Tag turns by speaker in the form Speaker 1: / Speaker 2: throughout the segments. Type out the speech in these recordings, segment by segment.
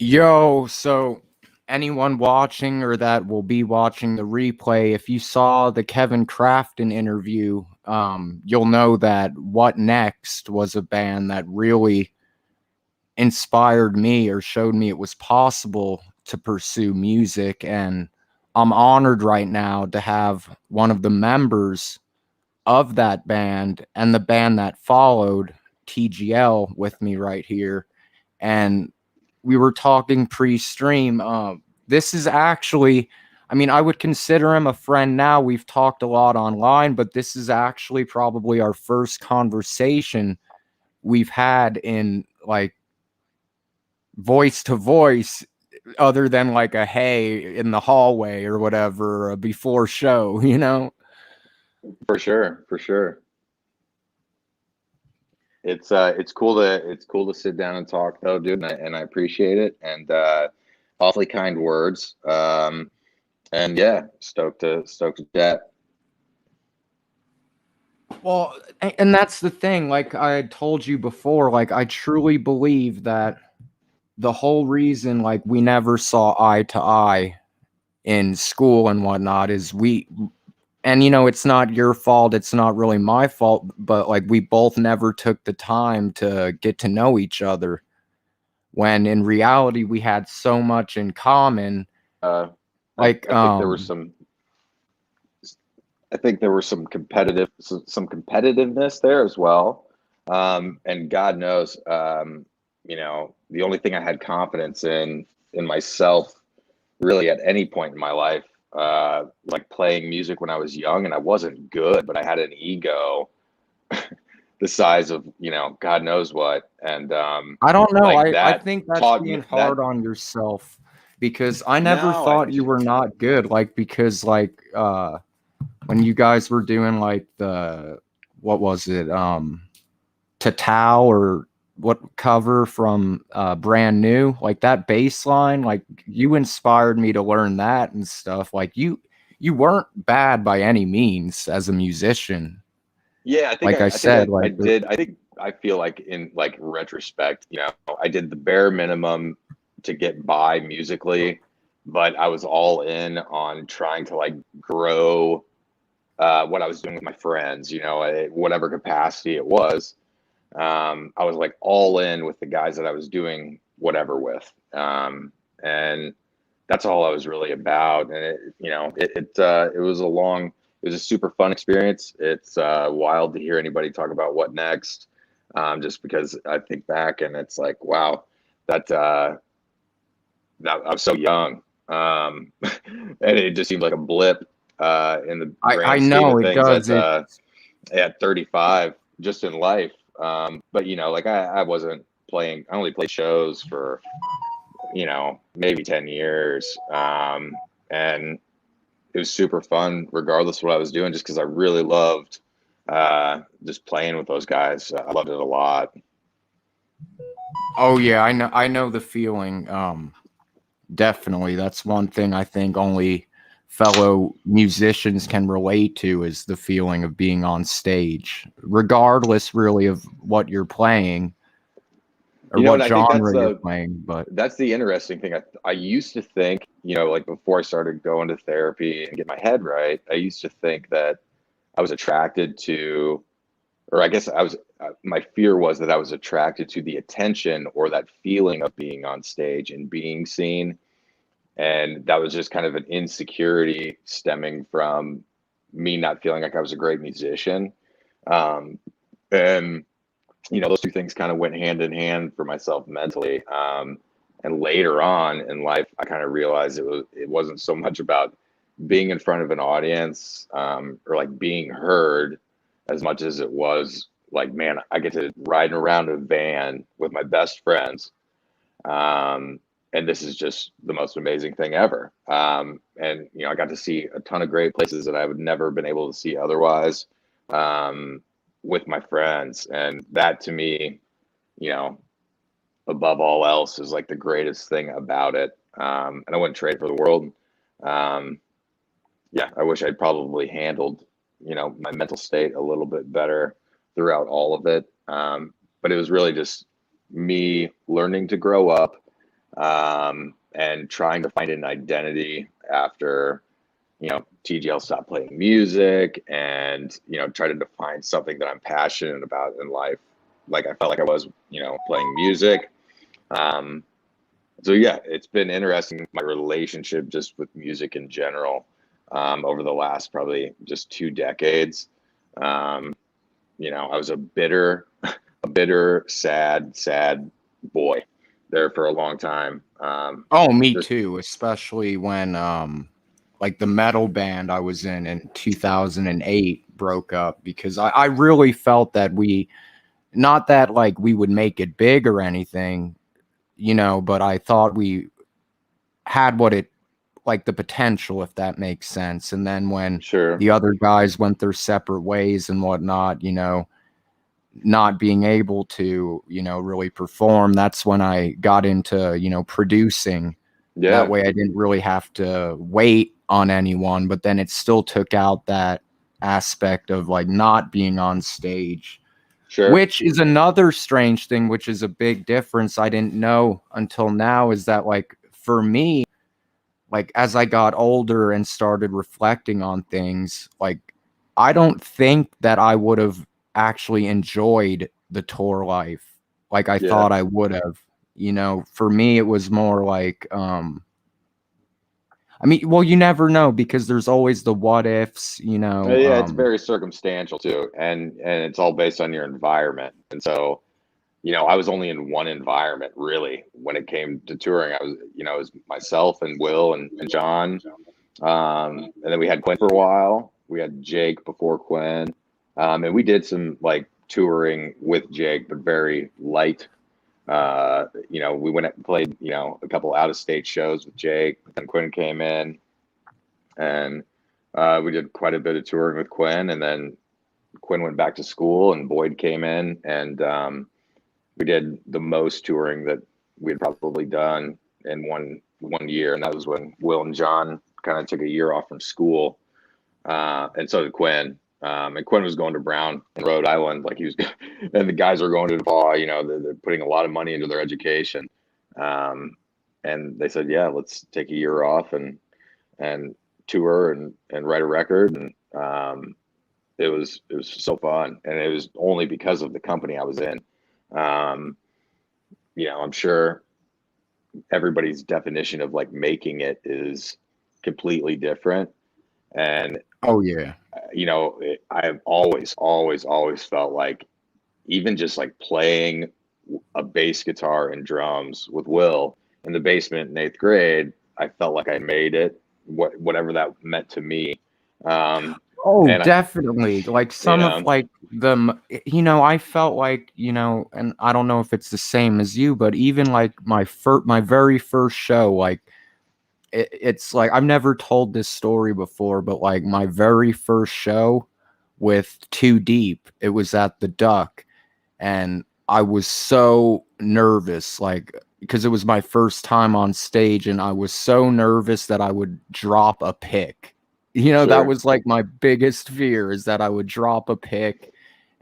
Speaker 1: Yo, so anyone watching or that will be watching the replay, if you saw the Kevin Crafton interview, you'll know that What Next was a band that really inspired me or showed me it was possible to pursue music. And I'm honored right now to have one of the members of that band and the band that followed, TGL, with me right here. And we were talking pre-stream. This is actually, I mean, I would consider him a friend now. We've talked a lot online, but this is actually probably our first conversation we've had in like voice to voice, other than like a hey in the hallway or whatever, before show, you know?
Speaker 2: For sure, for sure. It's cool to sit down and talk though, dude, and I appreciate it and awfully kind words. And yeah, stoked to chat.
Speaker 1: Well, and that's the thing. Like I had told you before, like I truly believe that the whole reason like we never saw eye to eye in school and whatnot is and it's not your fault, it's not really my fault, but like we both never took the time to get to know each other, when in reality we had so much in common.
Speaker 2: Uh, I,
Speaker 1: like
Speaker 2: I think there was some I think there was some competitiveness there as well. And God knows, the only thing I had confidence in myself really at any point in my life, like playing music when I was young, and I wasn't good, but I had an ego the size of, God knows what. And
Speaker 1: I don't know,
Speaker 2: like
Speaker 1: I
Speaker 2: that
Speaker 1: think that's
Speaker 2: taught
Speaker 1: being
Speaker 2: me
Speaker 1: hard
Speaker 2: that.
Speaker 1: on yourself, because I never
Speaker 2: No, I
Speaker 1: thought you were not good, like because like when you guys were doing like the, what was it, Tatao, or what cover from Brand New, like that bass line, like you inspired me to learn that and stuff. Like you weren't bad by any means as a musician.
Speaker 2: Yeah, I think
Speaker 1: Like I
Speaker 2: I think
Speaker 1: said,
Speaker 2: I
Speaker 1: like
Speaker 2: did. I feel like in like retrospect, I did the bare minimum to get by musically, but I was all in on trying to like grow what I was doing with my friends, whatever capacity it was. I was like all in with the guys that I was doing whatever with. And that's all I was really about. And it was it was a super fun experience. It's wild to hear anybody talk about what next, just because I think back and it's like, wow, that that I was so young, and it just seemed like a blip in the
Speaker 1: I
Speaker 2: grand scheme
Speaker 1: know
Speaker 2: of
Speaker 1: it
Speaker 2: things
Speaker 1: does it.
Speaker 2: at 35, just in life. But like I wasn't playing. I only played shows for maybe 10 years. And it was super fun regardless of what I was doing, just because I really loved just playing with those guys. I loved it a lot.
Speaker 1: Oh yeah, I know the feeling. Definitely, that's one thing I think only fellow musicians can relate to, is the feeling of being on stage, regardless really of what you're playing or what
Speaker 2: And I think
Speaker 1: genre you're playing. But
Speaker 2: that's the interesting thing. I used to think, like before I started going to therapy and get my head right, I used to think that I was attracted to, or I guess my fear was that I was attracted to the attention or that feeling of being on stage and being seen. And that was just kind of an insecurity stemming from me not feeling like I was a great musician. Um, and those two things kind of went hand in hand for myself mentally. And later on in life, I kind of realized it wasn't so much about being in front of an audience, or like being heard, as much as it was like, man, I get to ride around a van with my best friends. And this is just the most amazing thing ever. And I got to see a ton of great places that I would never been able to see otherwise, um, with my friends. And that to me, you know, above all else, is like the greatest thing about it. And I wouldn't trade it for the world. Um, yeah, I wish I'd probably handled, my mental state a little bit better throughout all of it. But it was really just me learning to grow up, and trying to find an identity after, TGL stopped playing music, and, try to define something that I'm passionate about in life. Like I felt like I was, playing music. So yeah, it's been interesting, my relationship just with music in general, over the last probably just 2 decades. I was a bitter, sad boy there for a long time.
Speaker 1: Oh, me
Speaker 2: Just
Speaker 1: too, especially when like the metal band I was in 2008 broke up, because I really felt that not that like we would make it big or anything, but I thought we had like the potential, if that makes sense. And then when
Speaker 2: sure.
Speaker 1: the other guys went their separate ways and whatnot, not being able to, really perform, that's when I got into, producing. That
Speaker 2: Yeah,
Speaker 1: way I didn't really have to wait on anyone, but then it still took out that aspect of like not being on stage,
Speaker 2: sure.
Speaker 1: which is another strange thing, which is a big difference I didn't know until now, is that like for me, like as I got older and started reflecting on things, like I don't think that I would have actually enjoyed the tour life like I
Speaker 2: Yeah.
Speaker 1: thought I would have. For me it was more like I mean, well, you never know because there's always the what ifs,
Speaker 2: Yeah, it's very circumstantial too, and it's all based on your environment. And so, I was only in one environment really when it came to touring. I was, it was myself and Will and John. And then we had Quinn for a while. We had Jake before Quinn. And we did some like touring with Jake, but very light. We went and played, a couple out of state shows with Jake. Then Quinn came in, and we did quite a bit of touring with Quinn. And then Quinn went back to school, and Boyd came in, and we did the most touring that we had probably done in one year, and that was when Will and John kind of took a year off from school, and so did Quinn. And Quinn was going to Brown in Rhode Island, like he was, and the guys were going to DePaul. They're putting a lot of money into their education, and they said, "Yeah, let's take a year off and tour and write a record." And it was so fun, and it was only because of the company I was in. I'm sure everybody's definition of like making it is completely different. And,
Speaker 1: oh yeah.
Speaker 2: I've always felt like even just like playing a bass guitar and drums with Will in the basement in 8th grade, I felt like I made it, whatever that meant to me.
Speaker 1: Oh,
Speaker 2: And
Speaker 1: definitely. Like
Speaker 2: you
Speaker 1: some of
Speaker 2: know,
Speaker 1: like I felt like, and I don't know if it's the same as you, but even like my very first show, like it's like I've never told this story before, but like my very first show with Too Deep, it was at the Duck, and I was so nervous, like because it was my first time on stage, and I was so nervous that I would drop a pick. That
Speaker 2: sure,
Speaker 1: was like my biggest fear, is that I would drop a pick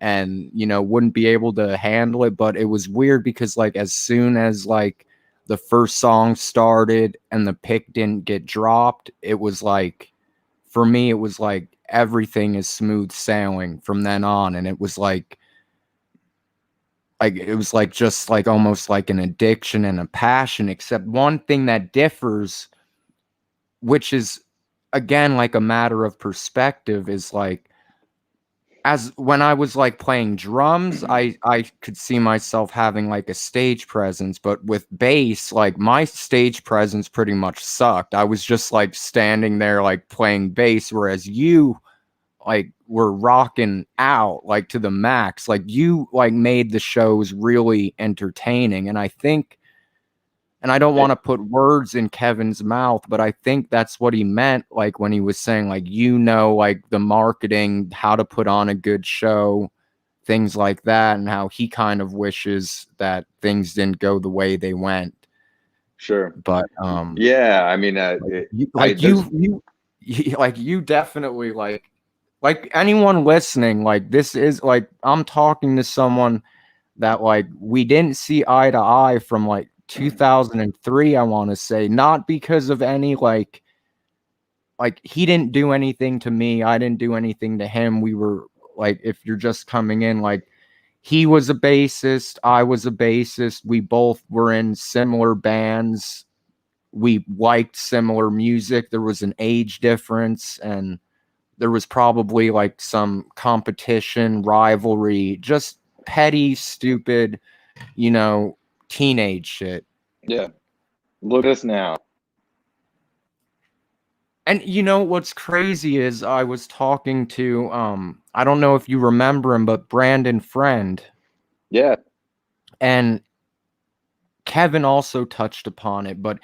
Speaker 1: and, wouldn't be able to handle it. But it was weird because like as soon as like the first song started and the pick didn't get dropped, it was like, for me, it was like everything is smooth sailing from then on. And it was like it was like just like almost like an addiction and a passion, except one thing that differs, which is again like a matter of perspective, is like as when I was like playing drums, I could see myself having like a stage presence, but with bass, like my stage presence pretty much sucked. I was just like standing there like playing bass, whereas you like were rocking out like to the max. Like you like made the shows really entertaining, and I think, and I don't want to put words in Kevin's mouth, but I think that's what he meant, like when he was saying like, like the marketing, how to put on a good show, things like that, and how he kind of wishes that things didn't go the way they went.
Speaker 2: sure,
Speaker 1: But
Speaker 2: yeah. I mean, there's
Speaker 1: like you definitely like anyone listening, like this is like I'm talking to someone that like we didn't see eye to eye from like 2003, I want to say, not because of any like he didn't do anything to me, I didn't do anything to him. We were like, if you're just coming in, like he was a bassist, I was a bassist, we both were in similar bands, we liked similar music, there was an age difference, and there was probably like some competition, rivalry, just petty, stupid, teenage shit.
Speaker 2: Yeah. Look at us now.
Speaker 1: And what's crazy is I was talking to I don't know if you remember him, but Brandon Friend.
Speaker 2: Yeah.
Speaker 1: And Kevin also touched upon it, but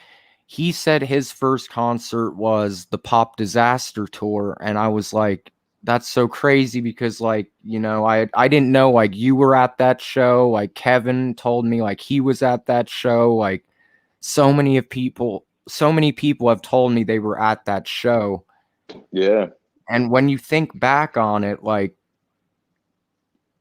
Speaker 1: he said his first concert was the Pop Disaster tour, and I was like, that's so crazy because like, I didn't know like you were at that show, like Kevin told me like he was at that show, like so many people have told me they were at that show.
Speaker 2: Yeah.
Speaker 1: And when you think back on it, like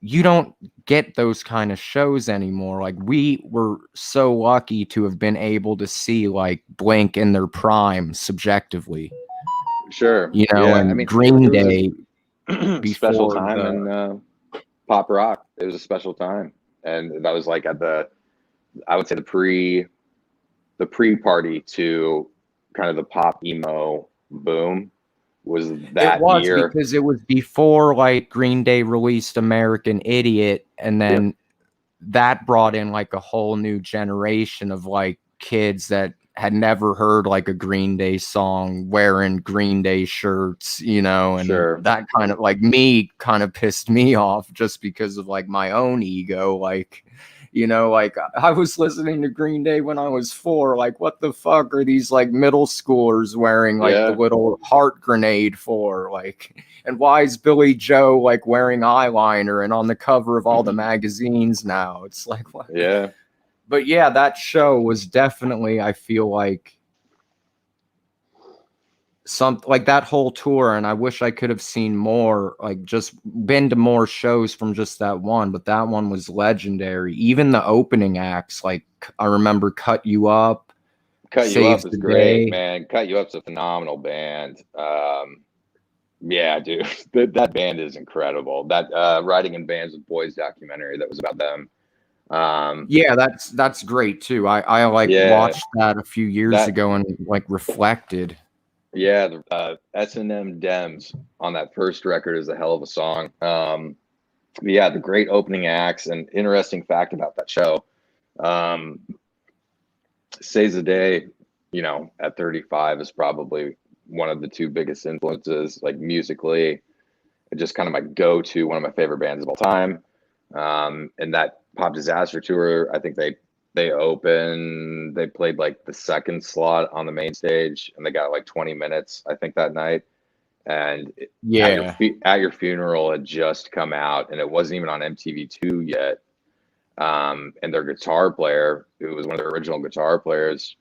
Speaker 1: you don't get those kind of shows anymore. Like we were so lucky to have been able to see like Blink in their prime subjectively.
Speaker 2: Sure.
Speaker 1: And I mean, Green Day
Speaker 2: special time in pop rock. It was a special time. And that was like I would say the pre-party to kind of the pop emo boom was that year.
Speaker 1: Because it was before like Green Day released American Idiot, and then that brought in like a whole new generation of like kids that had never heard like a Green Day song wearing Green Day shirts, and that kind of like me kind of pissed me off just because of like my own ego, like like I was listening to Green Day when I was 4. Like, what the fuck are these like middle schoolers wearing like the little heart grenade for? Like, and why is Billy Joe like wearing eyeliner and on the cover of all the magazines now? It's like, what?
Speaker 2: Yeah.
Speaker 1: But yeah, that show was definitely, I feel like, something like that whole tour, and I wish I could have seen more, like just been to more shows from just that one, but that one was legendary. Even the opening acts, like I remember Cut You Up.
Speaker 2: Cut You Up is great, man. Cut You Up's a phenomenal band. Yeah, dude, that band is incredible. That Riding in Bands with Boys documentary that was about them.
Speaker 1: Yeah, that's great too. I like watched that a few years ago and like reflected.
Speaker 2: Yeah, the S&M Dems on that first record is a hell of a song. Yeah, the great opening acts. And interesting fact about that show, Say Zade, at 35 is probably one of the 2 biggest influences, like musically, just kind of my go-to, one of my favorite bands of all time. And that Pop Disaster tour, I think they played like the second slot on the main stage, and they got like 20 minutes, I think, that night. And at your funeral had just come out, and it wasn't even on MTV2 yet. And their guitar player, who was one of their original guitar players,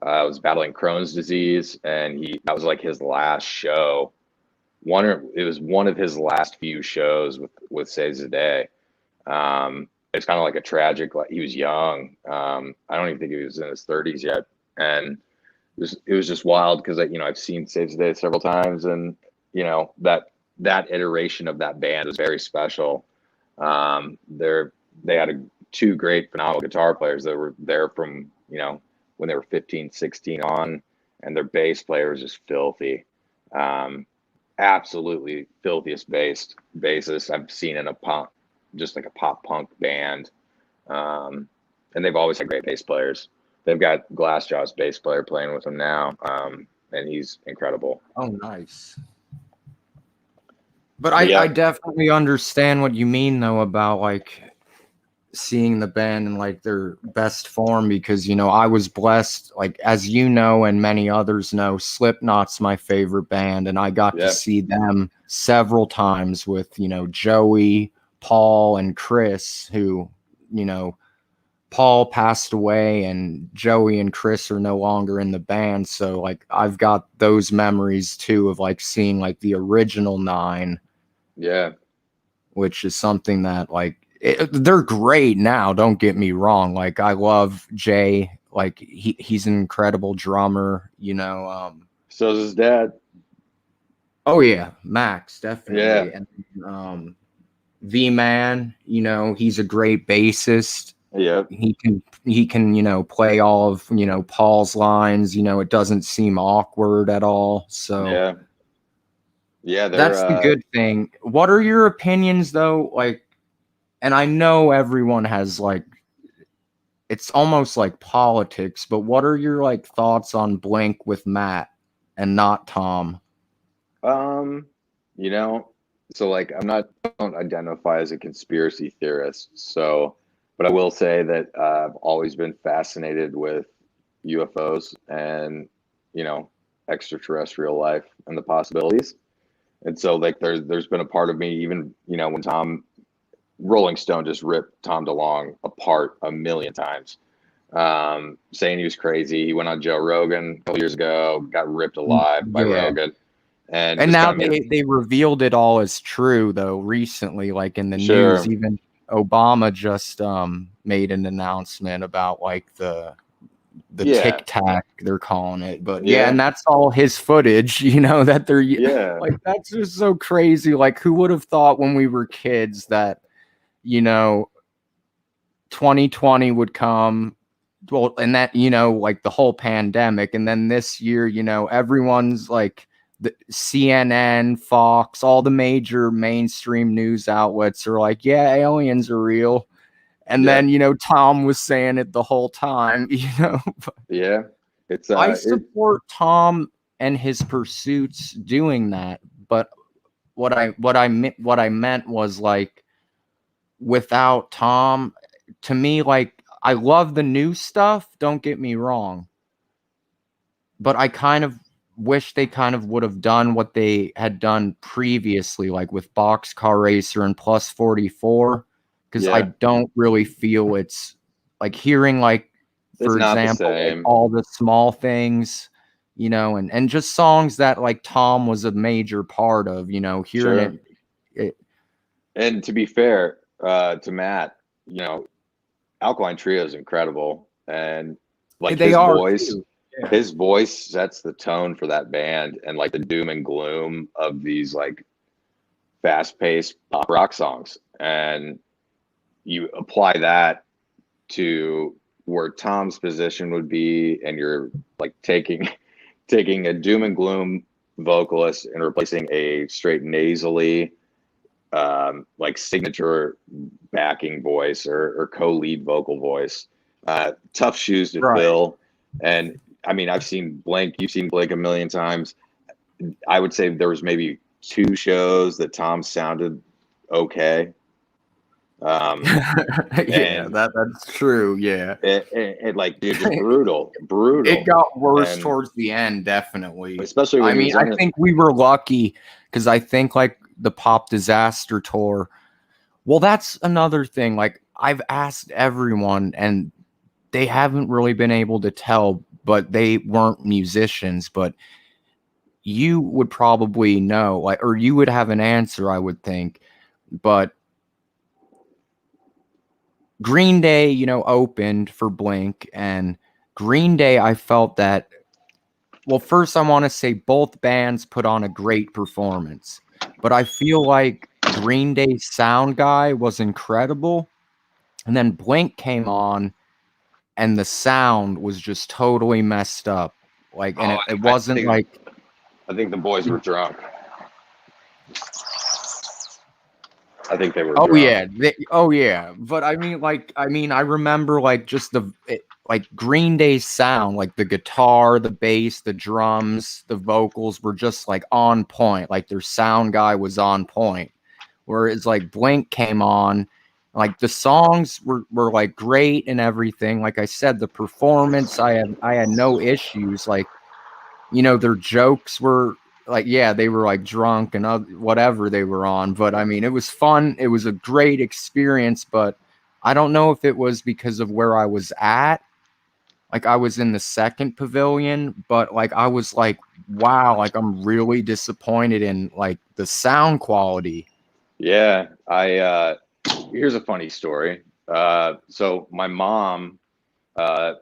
Speaker 2: was battling Crohn's disease, and that was like his last show. It was one of his last few shows with Say Zade. It's kind of like a tragic, like he was young. I don't even think he was in his 30s yet. And it was just wild because I've seen Say Zade several times, and that iteration of that band was very special. They had 2 great, phenomenal guitar players that were there from, when they were 15, 16 on, and their bass player was just filthy. Absolutely filthiest bassist I've seen in a pop, just like a pop punk band. And they've always had great bass players. They've got Glassjaw's bass player playing with them now. And he's incredible.
Speaker 1: Oh, nice. But I definitely understand what you mean though about like seeing the band in like their best form, because I was blessed, like as and many others know, Slipknot's my favorite band, and I got to see them several times with Joey, Paul, and Chris, who Paul passed away and Joey and Chris are no longer in the band, so like I've got those memories too of like seeing like the original 9, which is something that like they're great now, don't get me wrong. Like I love Jay Like he's an incredible drummer,
Speaker 2: So is his dad.
Speaker 1: Oh yeah, Max,
Speaker 2: Yeah.
Speaker 1: definitely. And V Man, he's a great bassist.
Speaker 2: Yep.
Speaker 1: He can play all of Paul's lines. It doesn't seem awkward at all. So
Speaker 2: Yeah. Yeah,
Speaker 1: that's the good thing. What are your opinions though? Like, and I know everyone has like, it's almost like politics, but what are your like thoughts on Blink with Matt and not Tom?
Speaker 2: um, you know, so like don't identify as a conspiracy theorist. So, but I will say that I've always been fascinated with UFOs and, you know, extraterrestrial life and the possibilities. And so like there's been a part of me even, when Rolling Stone just ripped Tom DeLonge apart a million times. Saying he was crazy. He went on Joe Rogan a couple years ago, got ripped alive by
Speaker 1: Yeah.
Speaker 2: Rogan, and
Speaker 1: And
Speaker 2: just
Speaker 1: now
Speaker 2: kind of made
Speaker 1: they revealed it all as true though recently, like in the
Speaker 2: sure,
Speaker 1: news. Even Obama just made an announcement about like the
Speaker 2: yeah,
Speaker 1: Tic Tac they're calling it. But yeah,
Speaker 2: yeah,
Speaker 1: and that's all his footage, that they're
Speaker 2: yeah,
Speaker 1: like that's just so crazy. Like who would have thought when we were kids that, you know, 2020 would come, well, and that, like the whole pandemic, and then this year, everyone's like the CNN, Fox, all the major mainstream news outlets are like, yeah, aliens are real. And
Speaker 2: yeah,
Speaker 1: then, Tom was saying it the whole time,
Speaker 2: yeah. It's
Speaker 1: I
Speaker 2: it
Speaker 1: support Tom and his pursuits doing that, but what I meant was like without Tom, to me, like I love the new stuff, don't get me wrong, but I kind of wish they kind of would have done what they had done previously, like with Boxcar Racer and Plus 44, because I
Speaker 2: yeah,
Speaker 1: don't really feel it's like hearing like,
Speaker 2: it's
Speaker 1: for
Speaker 2: not the
Speaker 1: example, like
Speaker 2: same.
Speaker 1: all the small things, and just songs that like Tom was a major part of, hearing
Speaker 2: Sure.
Speaker 1: it.
Speaker 2: And to be fair, to Matt, Alkaline Trio is incredible, and like
Speaker 1: They are too. Yeah.
Speaker 2: his voice sets the tone for that band, and like the doom and gloom of these like fast-paced pop rock songs, and you apply that to where Tom's position would be, and you're like taking a doom and gloom vocalist and replacing a straight nasally like signature backing voice or co-lead vocal voice. Tough shoes to
Speaker 1: Right.
Speaker 2: fill. And I mean, I've seen Blink, you've seen Blink a million times. I would say there was maybe 2 shows that Tom sounded okay.
Speaker 1: Yeah,
Speaker 2: And
Speaker 1: that's true. Yeah.
Speaker 2: it like, dude, just brutal,
Speaker 1: It
Speaker 2: brutal.
Speaker 1: got worse
Speaker 2: And
Speaker 1: towards the end, definitely.
Speaker 2: especially
Speaker 1: I
Speaker 2: when he
Speaker 1: mean,
Speaker 2: was
Speaker 1: I
Speaker 2: in it.
Speaker 1: think we were lucky because I think like the Pop Disaster tour. Well, that's another thing. Like I've asked everyone and they haven't really been able to tell, but they weren't musicians, but you would probably know, like, or you would have an answer, I would think. But Green Day, opened for Blink, and Green Day, I felt that, well, first I want to say both bands put on a great performance, but I feel like Green Day's sound guy was incredible, and then Blink came on, and the sound was just totally messed up. Like, and
Speaker 2: Oh,
Speaker 1: it wasn't like,
Speaker 2: I think the boys were drunk. I think they were
Speaker 1: oh
Speaker 2: drunk.
Speaker 1: yeah, oh yeah. But I remember like just like Green Day's sound, like the guitar, the bass, the drums, the vocals were just like on point. Like their sound guy was on point. Whereas like Blink came on, like the songs were like great and everything. Like I said, the performance, I had no issues. Like, their jokes were like, yeah, they were like drunk and whatever they were on, but I mean, it was fun. It was a great experience, but I don't know if it was because of where I was at. Like I was in the second pavilion, but like I was like, wow, like I'm really disappointed in like the sound quality.
Speaker 2: Yeah, here's a funny story. So my mom, uh,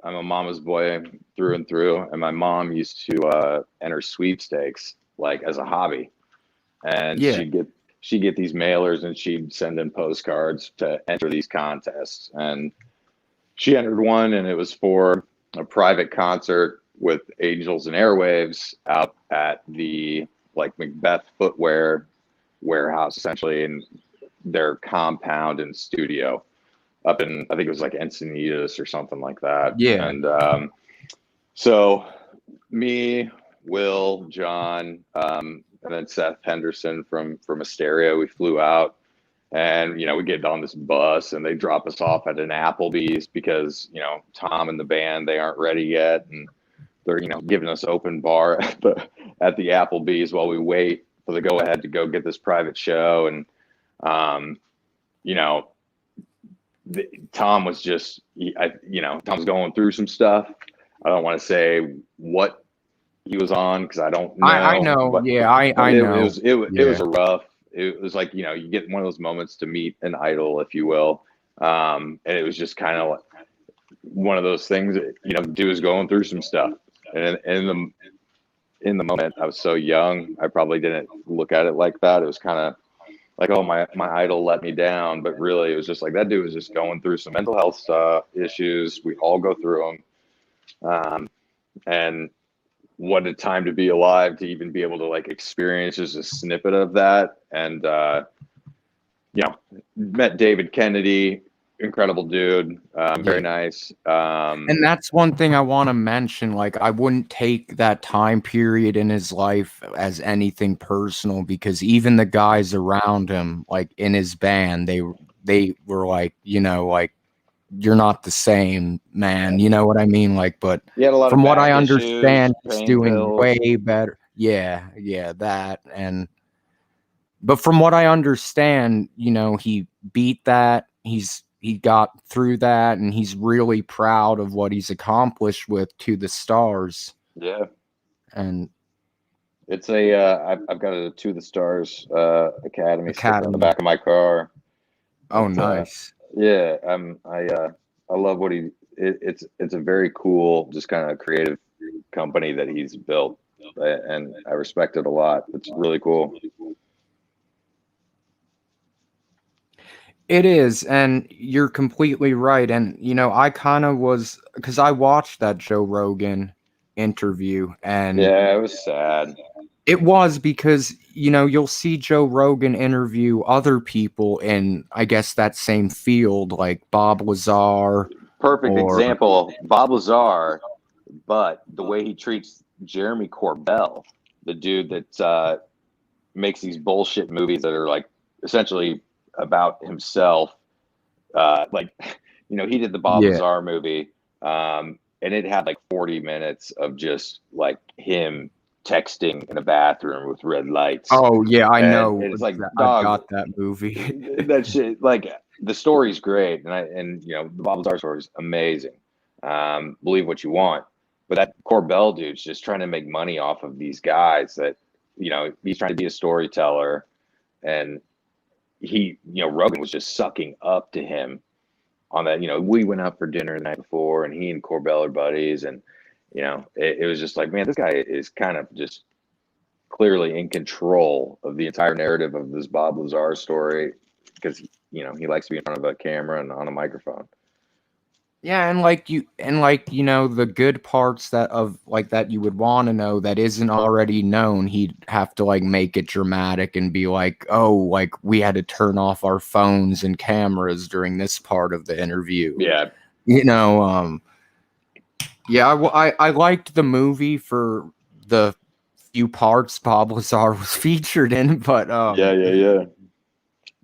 Speaker 2: I'm a mama's boy through and through, and my mom used to enter sweepstakes like as a hobby, and
Speaker 1: Yeah.
Speaker 2: she'd get these mailers and she'd send in postcards to enter these contests. And she entered one, and it was for a private concert with Angels and Airwaves out at the like Macbeth Footwear warehouse, essentially, in their compound and studio up in, I think it was like Encinitas or something like that.
Speaker 1: Yeah.
Speaker 2: And so me, Will, John, and then Seth Henderson from Asteria, we flew out, and we get on this bus and they drop us off at an Applebee's because Tom and the band, they aren't ready yet, and they're giving us open bar at the Applebee's while we wait for the go ahead to go get this private show. And Tom was just Tom's going through some stuff. I don't want to say what he was on because I don't know.
Speaker 1: I know.
Speaker 2: But,
Speaker 1: yeah, I know.
Speaker 2: It was a rough. It was like you get one of those moments to meet an idol, if you will, and it was just kind of like one of those things that dude was going through some stuff, and in the moment I was so young, I probably didn't look at it like that. It was kind of like, oh, my idol let me down, but really it was just like that dude was just going through some mental health issues. We all go through them, and what a time to be alive to even be able to like experience just a snippet of that. And met David Kennedy, incredible dude, very nice.
Speaker 1: And that's one thing I want to mention. Like, I wouldn't take that time period in his life as anything personal, because even the guys around him, like in his band, they were like, like, you're not the same, man. You know what I mean? Like, but from what I understand, he's doing way better. Yeah, that. But from what I understand, he beat that. He got through that, and he's really proud of what he's accomplished with To the Stars.
Speaker 2: Yeah.
Speaker 1: And
Speaker 2: it's I've got a To the Stars Academy sticker on the back of my car.
Speaker 1: Oh, nice.
Speaker 2: Yeah, I love what it's a very cool, just kind of creative company that he's built, and I respect it a lot. It's really cool.
Speaker 1: It is, and you're completely right. And I kind of was, because I watched that Joe Rogan interview, and
Speaker 2: yeah, it was sad.
Speaker 1: It was, because you'll see Joe Rogan interview other people in, I guess, that same field, like Bob Lazar.
Speaker 2: Perfect example, Bob Lazar, but the way he treats Jeremy Corbell, the dude that makes these bullshit movies that are like essentially about himself. He did the Bob Lazar movie, and it had like 40 minutes of just like him texting in a bathroom with red lights.
Speaker 1: Oh yeah, I know.
Speaker 2: And it's like,
Speaker 1: I got that movie.
Speaker 2: That shit, like, the story's great, and the Bob Lazar story is amazing. Believe what you want, but that Corbell dude's just trying to make money off of these guys that he's trying to be a storyteller, and Rogan was just sucking up to him on that. We went out for dinner the night before, and he and Corbell are buddies, and it was just like, man, this guy is kind of just clearly in control of the entire narrative of this Bob Lazar story, because he likes to be in front of a camera and on a microphone.
Speaker 1: Yeah, and the good parts that you would want to know that isn't already known, he'd have to like make it dramatic and be like, oh, like we had to turn off our phones and cameras during this part of the interview.
Speaker 2: Yeah.
Speaker 1: I liked the movie for the few parts Bob Lazar was featured in, but
Speaker 2: yeah.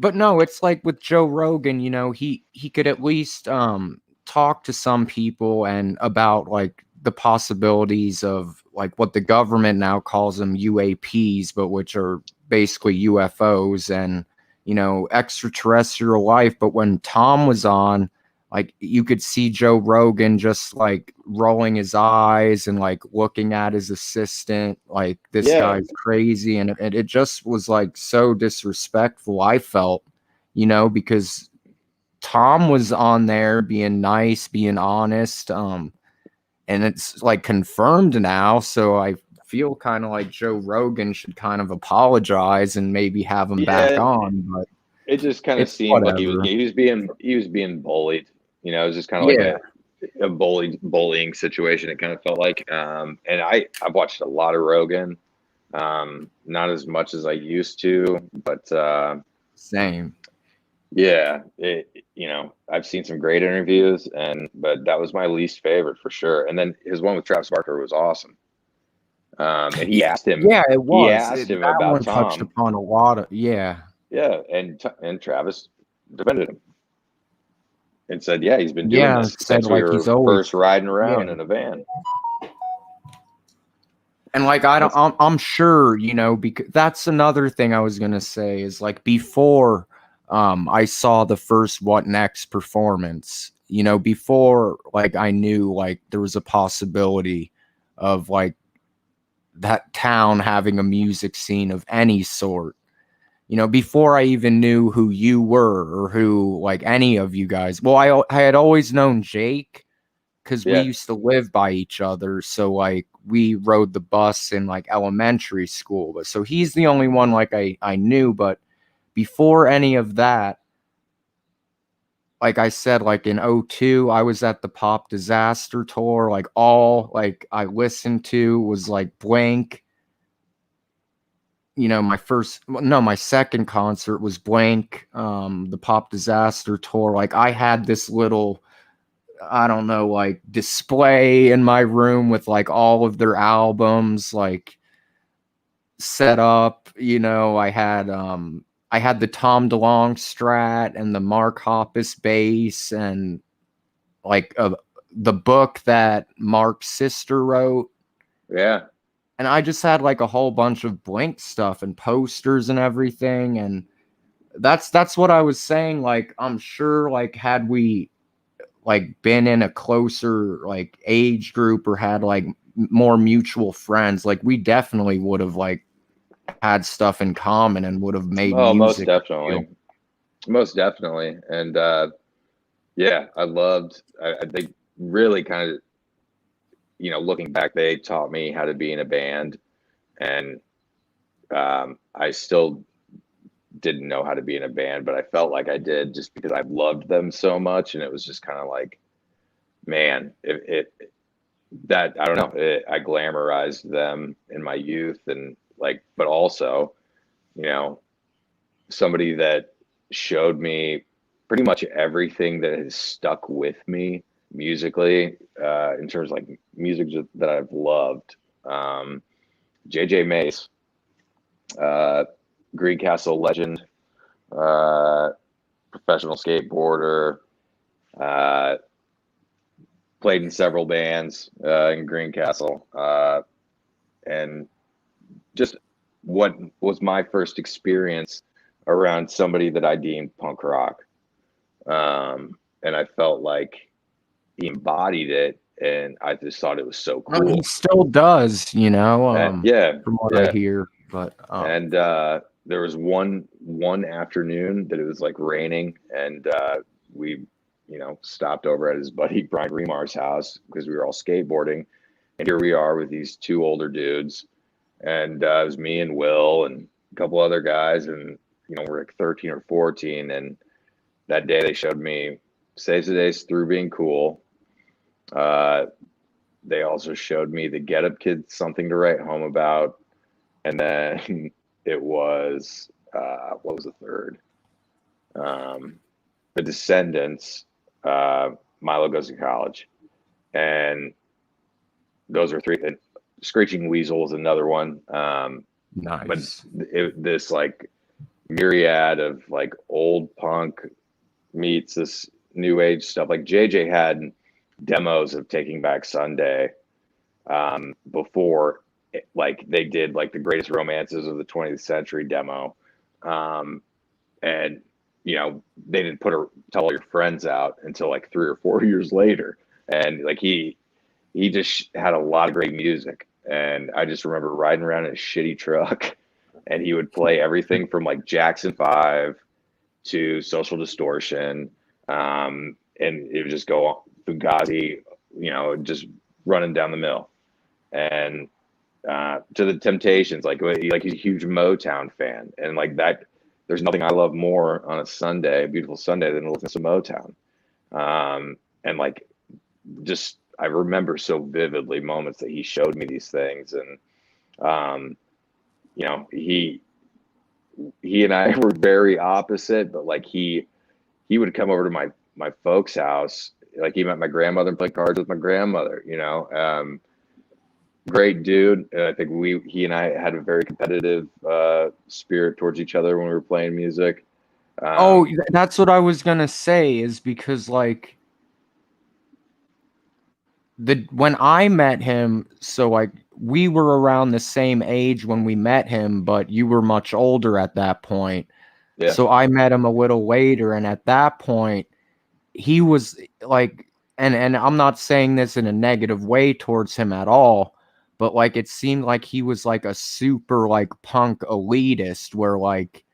Speaker 1: But no, it's like with Joe Rogan, he could at least talk to some people and about like the possibilities of like what the government now calls them UAPs, but which are basically UFOs and extraterrestrial life. But when Tom was on, like, you could see Joe Rogan just like rolling his eyes and like looking at his assistant like, this guy's crazy, and it just was like so disrespectful, I felt, because Tom was on there being nice, being honest. and it's like confirmed now. So I feel kind of like Joe Rogan should kind of apologize and maybe have him back
Speaker 2: Yeah,
Speaker 1: on. But
Speaker 2: it just kind of
Speaker 1: it's
Speaker 2: seemed like
Speaker 1: whatever.
Speaker 2: he was being bullied. You know, it was just kind of like
Speaker 1: Yeah,
Speaker 2: a bullying situation. It kind of felt like. And I've watched a lot of Rogan, not as much as I used to, but
Speaker 1: same.
Speaker 2: yeah, you know, I've seen some great interviews, but that was my least favorite for sure. And then his one with Travis Barker was awesome. And
Speaker 1: Yeah, it
Speaker 2: he
Speaker 1: was.
Speaker 2: asked him
Speaker 1: That
Speaker 2: about
Speaker 1: one touched
Speaker 2: Tom.
Speaker 1: upon a lot of, yeah,
Speaker 2: Yeah, and Travis defended him and said, "Yeah, he's been doing
Speaker 1: yeah.
Speaker 2: this
Speaker 1: Said
Speaker 2: since we
Speaker 1: like he's
Speaker 2: were
Speaker 1: always,
Speaker 2: first riding
Speaker 1: yeah.
Speaker 2: around in a van."
Speaker 1: And like I'm sure, you know, because that's another thing I was gonna say is like before I saw the first What Next performance, you know, before like I knew like there was a possibility of like that town having a music scene of any sort. You know, before I even knew who you were or who like any of you guys. Well, I had always known Jake because we
Speaker 2: Yeah,
Speaker 1: used to live by each other. So like we rode the bus in like elementary school. But so he's the only one like I knew. But before any of that, like I said, like in '02, I was at the Pop Disaster tour. Like all like I listened to was like Blink. You know, my second concert was Blink, the Pop Disaster tour. Like I had this little, I don't know, like display in my room with like all of their albums like set up. You know, I had the Tom DeLonge Strat and the Mark Hoppus bass and like the book that Mark's sister wrote.
Speaker 2: yeah.
Speaker 1: And I just had like a whole bunch of Blink stuff and posters and everything. And that's what I was saying. Like I'm sure like had we like been in a closer like age group or had like more mutual friends, like we definitely would have like had stuff in common and would have made
Speaker 2: Oh, most
Speaker 1: music. You know?
Speaker 2: definitely, most definitely. And yeah, I think really kind of, you know, looking back, they taught me how to be in a band, and I still didn't know how to be in a band, but I felt like I did just because I loved them so much, and it was just kind of like, man, it that I don't know, I glamorized them in my youth, and like, but also, you know, somebody that showed me pretty much everything that has stuck with me musically, in terms of like music that I've loved. JJ Mace, uh, Greencastle legend, uh, professional skateboarder, uh, played in several bands in Greencastle, and just what was my first experience around somebody that I deemed punk rock. And I felt like he embodied it, and I just thought it was so
Speaker 1: Well, he
Speaker 2: cool.
Speaker 1: still does, you know,
Speaker 2: Yeah,
Speaker 1: from what I
Speaker 2: yeah.
Speaker 1: hear. But
Speaker 2: And there was one afternoon that it was like raining, and we, you know, stopped over at his buddy Brian Remar's house because we were all skateboarding, and here we are with these two older dudes, and it was me and Will and a couple other guys, and you know, we're like 13 or 14, and that day they showed me Saves the Days Through Being Cool. They also showed me the Get Up Kids Something to Write Home About, and then it was what was the third? The Descendants, Milo Goes to College, and those are three. And Screeching Weasel was another one. But
Speaker 1: nice.
Speaker 2: this like myriad of like old punk meets this new age stuff. Like JJ had demos of Taking Back Sunday before like they did like the greatest romances of the 20th century demo. And you know, they didn't tell all your friends out until like 3 or 4 years later. And like he just had a lot of great music. And I just remember riding around in a shitty truck, and he would play everything from like Jackson 5 to Social Distortion. And it would just go on Fugazi, you know, just Running Down the Mill, and to the Temptations. Like he's a huge Motown fan, and like that. There's nothing I love more on a Sunday, a beautiful Sunday, than to listen to Motown. And like, just I remember so vividly moments that he showed me these things, and you know, he and I were very opposite, but like he would come over to my folks' house. Like he met my grandmother and played cards with my grandmother, you know. Great dude. I think he and I had a very competitive spirit towards each other when we were playing music.
Speaker 1: That's what I was gonna say, is because like when I met him, so like we were around the same age when we met him, but you were much older at that point.
Speaker 2: Yeah.
Speaker 1: So I met him a little later, and at that point he was like, and I'm not saying this in a negative way towards him at all, but like it seemed like he was like a super like punk elitist, where like,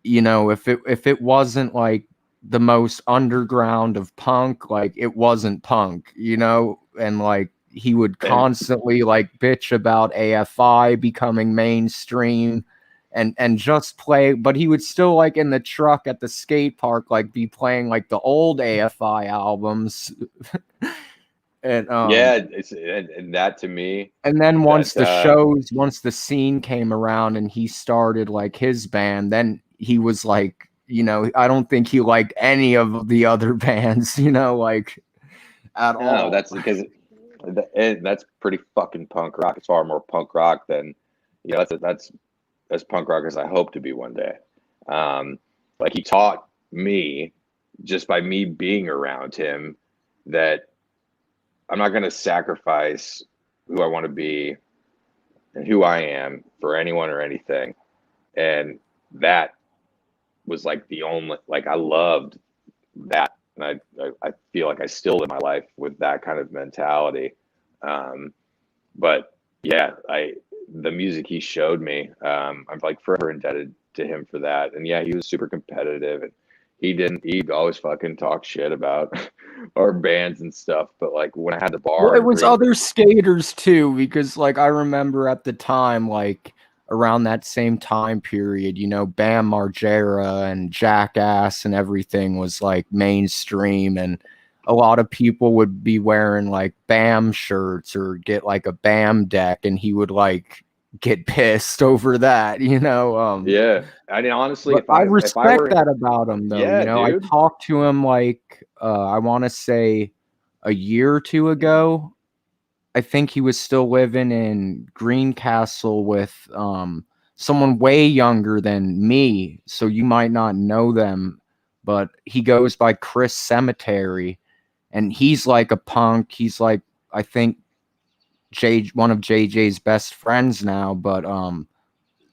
Speaker 1: you know, if it wasn't like the most underground of punk, like it wasn't punk, you know. And like he would constantly like bitch about AFI becoming mainstream and just play, but he would still like in the truck at the skate park like be playing like the old AFI albums. And
Speaker 2: yeah, and that to me,
Speaker 1: and then once
Speaker 2: that,
Speaker 1: once the scene came around and he started like his band, then he was like, you know, I don't think he liked any of the other bands, you know, like at
Speaker 2: no,
Speaker 1: all.
Speaker 2: that's because that's pretty fucking punk rock. It's far more punk rock than, you know, that's as punk rock as I hope to be one day. Like he taught me, just by me being around him, that I'm not going to sacrifice who I want to be and who I am for anyone or anything. And that was like the only, like I loved that. And I feel like I still live my life with that kind of mentality. But yeah, the music he showed me, I'm like forever indebted to him for that. And yeah, he was super competitive, and he'd always fucking talk shit about our bands and stuff. But like when I had the
Speaker 1: Well,
Speaker 2: bar
Speaker 1: it
Speaker 2: and
Speaker 1: was other skaters too, because like I remember at the time, like around that same time period, you know, Bam Margera and Jackass and everything was like mainstream, and a lot of people would be wearing like Bam shirts or get like a Bam deck, and he would like get pissed over that, you know.
Speaker 2: yeah, I mean, honestly,
Speaker 1: But I respect that about him, though. You
Speaker 2: yeah,
Speaker 1: know, I
Speaker 2: dude,
Speaker 1: talked to him like I want to say a year or two ago. I think he was still living in Greencastle with someone way younger than me, so you might not know them, but he goes by Chris Cemetery, and he's like a punk. He's like, I think one of JJ's best friends now, but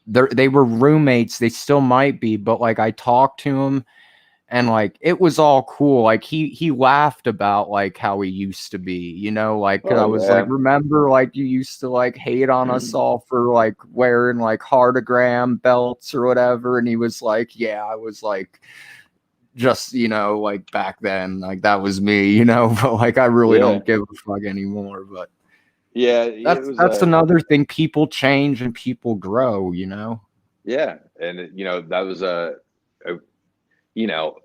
Speaker 1: they were roommates. They still might be, but like I talked to him, and like it was all cool. Like he laughed about like how he used to be, you know, like 'cause
Speaker 2: oh
Speaker 1: I was like,
Speaker 2: yeah,
Speaker 1: remember like you used to like hate on us all for like wearing like heartogram belts or whatever. And he was like, yeah, I was like, just, you know, like back then, like that was me, you know. But like I really
Speaker 2: yeah,
Speaker 1: don't give a fuck anymore. But
Speaker 2: yeah. It was
Speaker 1: that's another thing. People change and people grow, you know.
Speaker 2: yeah, and you know that was a you know,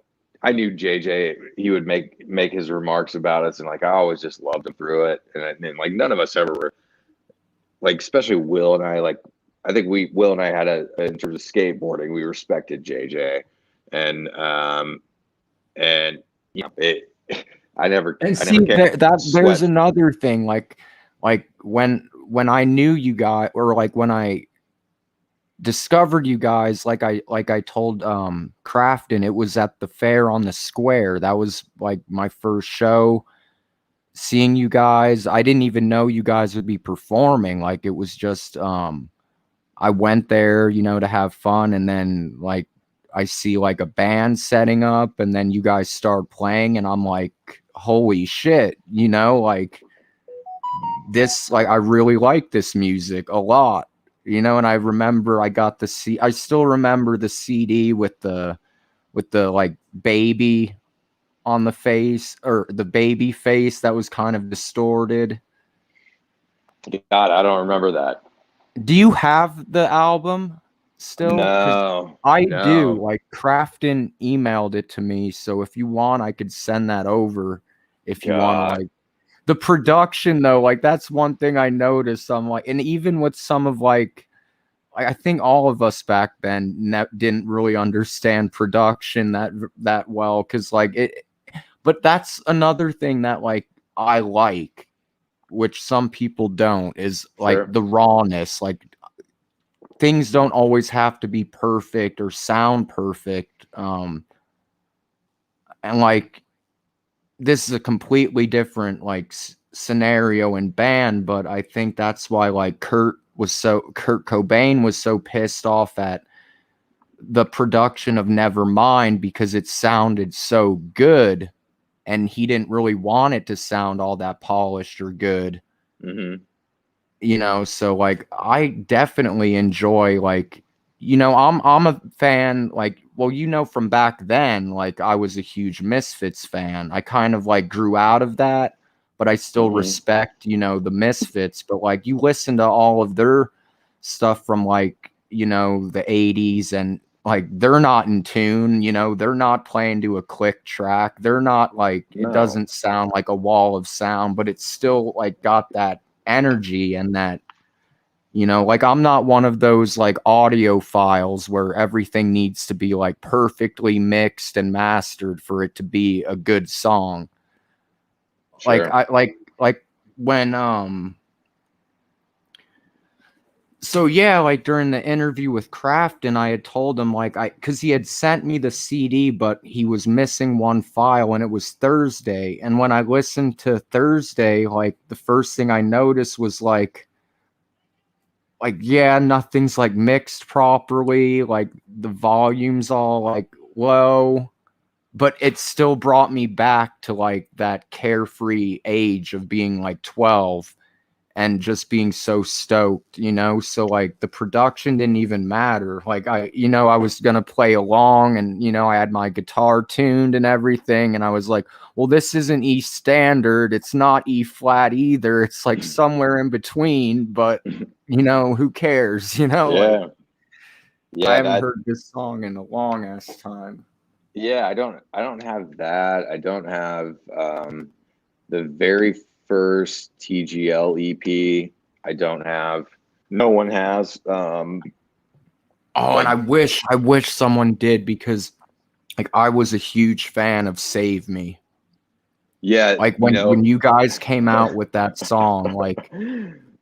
Speaker 2: I knew JJ. He would make his remarks about us, and like I always just loved him through it. And like none of us ever were like, especially Will and I. Like I think Will and I had in terms of skateboarding, we respected JJ, and and you know it.
Speaker 1: And
Speaker 2: I never
Speaker 1: see
Speaker 2: came
Speaker 1: there's
Speaker 2: sweat.
Speaker 1: another thing, like when I knew you guys, or like when I discovered you guys, like I told Crafton, it was at the fair on the square. That was like my first show seeing you guys. I didn't even know you guys would be performing. Like it was just I went there, you know, to have fun, and then like I see like a band setting up, and then you guys start playing, and I'm like, holy shit, you know, like this, like I really like this music a lot, you know. And I remember I still remember the CD with the like baby on the face, or the baby face that was kind of distorted.
Speaker 2: God, I don't remember that.
Speaker 1: Do you have the album still? Because
Speaker 2: No,
Speaker 1: I do.
Speaker 2: no.
Speaker 1: Like Crafton emailed it to me, so if you want, I could send that over. If you want to,
Speaker 2: God.
Speaker 1: like the production though, like that's one thing I noticed. I'm like, and even with some of like, I think all of us back then didn't really understand production that well, because like it. But that's another thing that like I like, which some people don't, is like
Speaker 2: Sure.
Speaker 1: the rawness. Like things don't always have to be perfect or sound perfect. And like this is a completely different like scenario and band, but I think that's why like Kurt Cobain was so pissed off at the production of Nevermind, because it sounded so good and he didn't really want it to sound all that polished or good.
Speaker 2: Hmm.
Speaker 1: So like I definitely enjoy like I'm a fan, like, well, from back then, like I was a huge Misfits fan. I kind of like grew out of that, but I still
Speaker 2: Hmm.
Speaker 1: respect the Misfits. But like you listen to all of their stuff from like the 80s, and like they're not in tune, they're not playing to a click track, they're not like, it
Speaker 2: No.
Speaker 1: doesn't sound like a wall of sound, but it's still like got that energy, and that like I'm not one of those like audiophiles where everything needs to be like perfectly mixed and mastered for it to be a good song. Like
Speaker 2: Sure.
Speaker 1: I like when so yeah, like during the interview with Crafton, I had told him like because he had sent me the CD, but he was missing one file, and it was Thursday. And when I listened to Thursday, like the first thing I noticed was yeah, nothing's like mixed properly, like the volume's all like low, but it still brought me back to like that carefree age of being like 12 and just being so stoked. So like the production didn't even matter. Like I was gonna play along, and I had my guitar tuned and everything, and I was like, well, this isn't E standard, it's not E flat either, it's like somewhere in between, but who cares? Like
Speaker 2: Yeah.
Speaker 1: I
Speaker 2: Yeah,
Speaker 1: haven't
Speaker 2: that
Speaker 1: heard this song in a long ass time.
Speaker 2: yeah, I don't have that. I don't have the very first TGL EP. I don't have. No one has.
Speaker 1: Oh, and
Speaker 2: Like
Speaker 1: I wish someone did, because like I was a huge fan of Save Me.
Speaker 2: yeah,
Speaker 1: Like when you guys came out with that song, like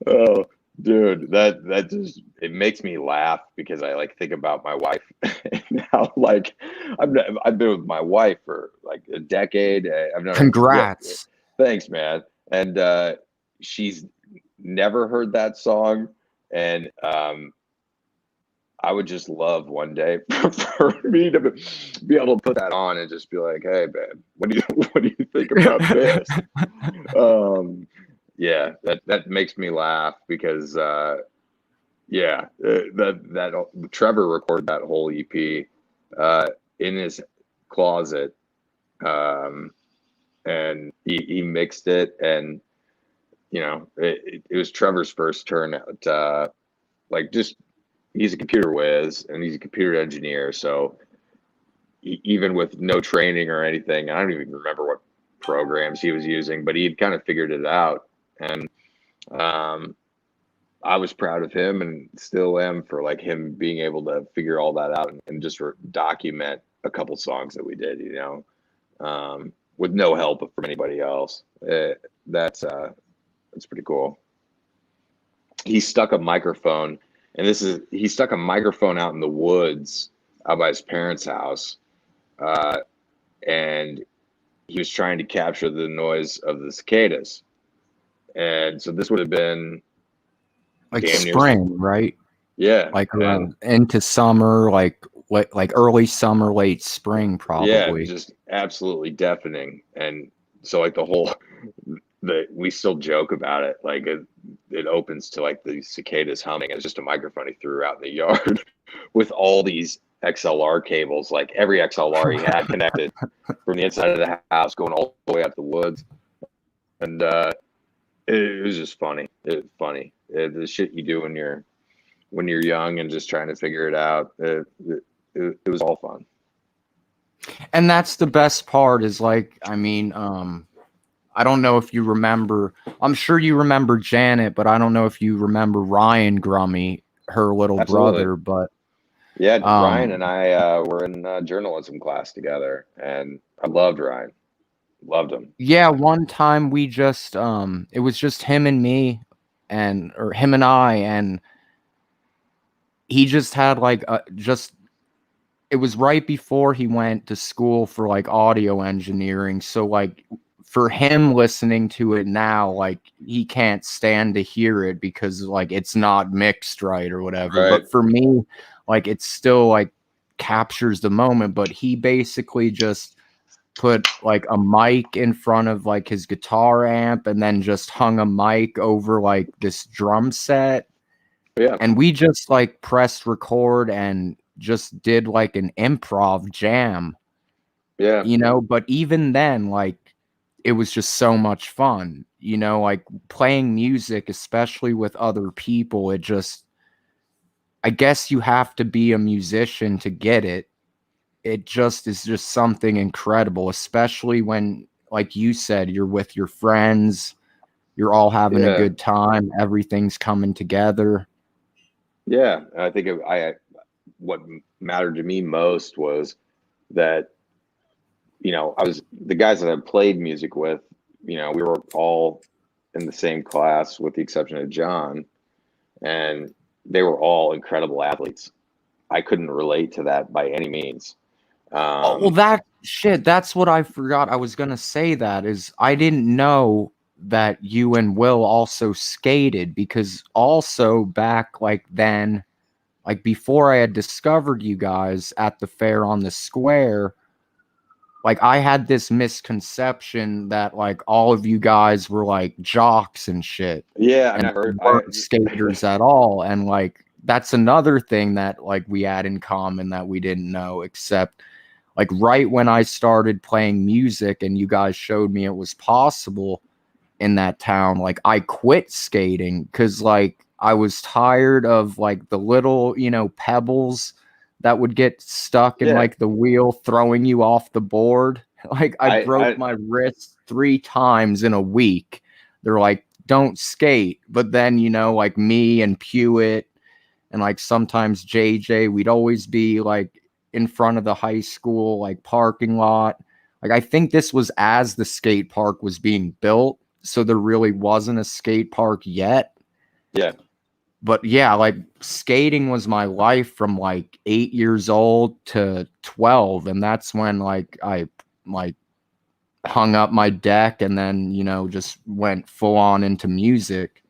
Speaker 2: Oh, dude, that just it makes me laugh because I like think about my wife and how like I've been with my wife for like a decade. I've known her. Yeah,
Speaker 1: congrats.
Speaker 2: thanks, man. And she's never heard that song, and I would just love one day for me to be able to put that on and just be like, "Hey, babe, what do you what do you think about this?" Um, yeah, that makes me laugh because yeah, that Trevor recorded that whole EP in his closet, um, and he mixed it, and it was Trevor's first turn at like just he's a computer whiz and he's a computer engineer, so even with no training or anything, I don't even remember what programs he was using, but he had kind of figured it out, and um, I was proud of him and still am for like him being able to figure all that out and just document a couple songs that we did, with no help from anybody else. That's pretty cool. He stuck a microphone, and he stuck a microphone out in the woods out by his parents' house, uh, and he was trying to capture the noise of the cicadas. And so this would have been
Speaker 1: Like
Speaker 2: damn near,
Speaker 1: spring, right?
Speaker 2: yeah,
Speaker 1: Like
Speaker 2: and
Speaker 1: around into summer, like early summer, late spring,
Speaker 2: yeah,
Speaker 1: probably.
Speaker 2: just absolutely deafening. And so like the whole we still joke about it. Like it opens to like the cicadas humming. It's just a microphone he threw out in the yard with all these XLR cables, like every XLR he had connected from the inside of the house going all the way out the woods. And It was just funny. It was funny. The shit you do when you're young and just trying to figure it out. It was all fun.
Speaker 1: And that's the best part is like, I mean, I don't know if you remember, I'm sure you remember Janet, but I don't know if you remember Ryan Grummy, her little
Speaker 2: Absolutely.
Speaker 1: brother, but
Speaker 2: Yeah, Ryan
Speaker 1: um
Speaker 2: and I were in journalism class together, and I loved Ryan. Loved him.
Speaker 1: yeah, one time we just it was just him and me and or him and I, and he just had like just it was right before he went to school for like audio engineering. So like for him listening to it now, like he can't stand to hear it because like it's not mixed right or whatever.
Speaker 2: Right.
Speaker 1: But for me, like it's still like captures the moment. But he basically just put like a mic in front of like his guitar amp and then just hung a mic over like this drum set,
Speaker 2: Yeah.
Speaker 1: and we just like pressed record and just did like an improv jam,
Speaker 2: Yeah.
Speaker 1: but even then, like it was just so much fun, like playing music, especially with other people. It just, I guess you have to be a musician to get it. It just is just something incredible, especially when, like you said, you're with your friends, you're all having a
Speaker 2: Yeah.
Speaker 1: good time, everything's coming together.
Speaker 2: Yeah. And I think what mattered to me most was that, I was the guys that I played music with, we were all in the same class with the exception of John, and they were all incredible athletes. I couldn't relate to that by any means.
Speaker 1: Oh, well, that's what I forgot. I was gonna say that is I didn't know that you and Will also skated, because also back like then, like before I had discovered you guys at the fair on the square, like I had this misconception that like all of you guys were like jocks and shit
Speaker 2: Yeah, I
Speaker 1: and
Speaker 2: never.
Speaker 1: weren't skaters at all. And like that's another thing that like we had in common that we didn't know, except like right when I started playing music and you guys showed me it was possible in that town, like I quit skating because like I was tired of like the little, pebbles that would get stuck in
Speaker 2: Yeah,
Speaker 1: like the wheel throwing you off the board. Like I broke
Speaker 2: I
Speaker 1: my wrist 3 times in a week. They're like, don't skate. But then, like me and Pewitt and like sometimes JJ, we'd always be like in front of the high school like parking lot. Like I think this was as the skate park was being built, so there really wasn't a skate park yet.
Speaker 2: yeah,
Speaker 1: But yeah, like skating was my life from like 8 years old to 12, and that's when like I like hung up my deck and then, just went full on into music.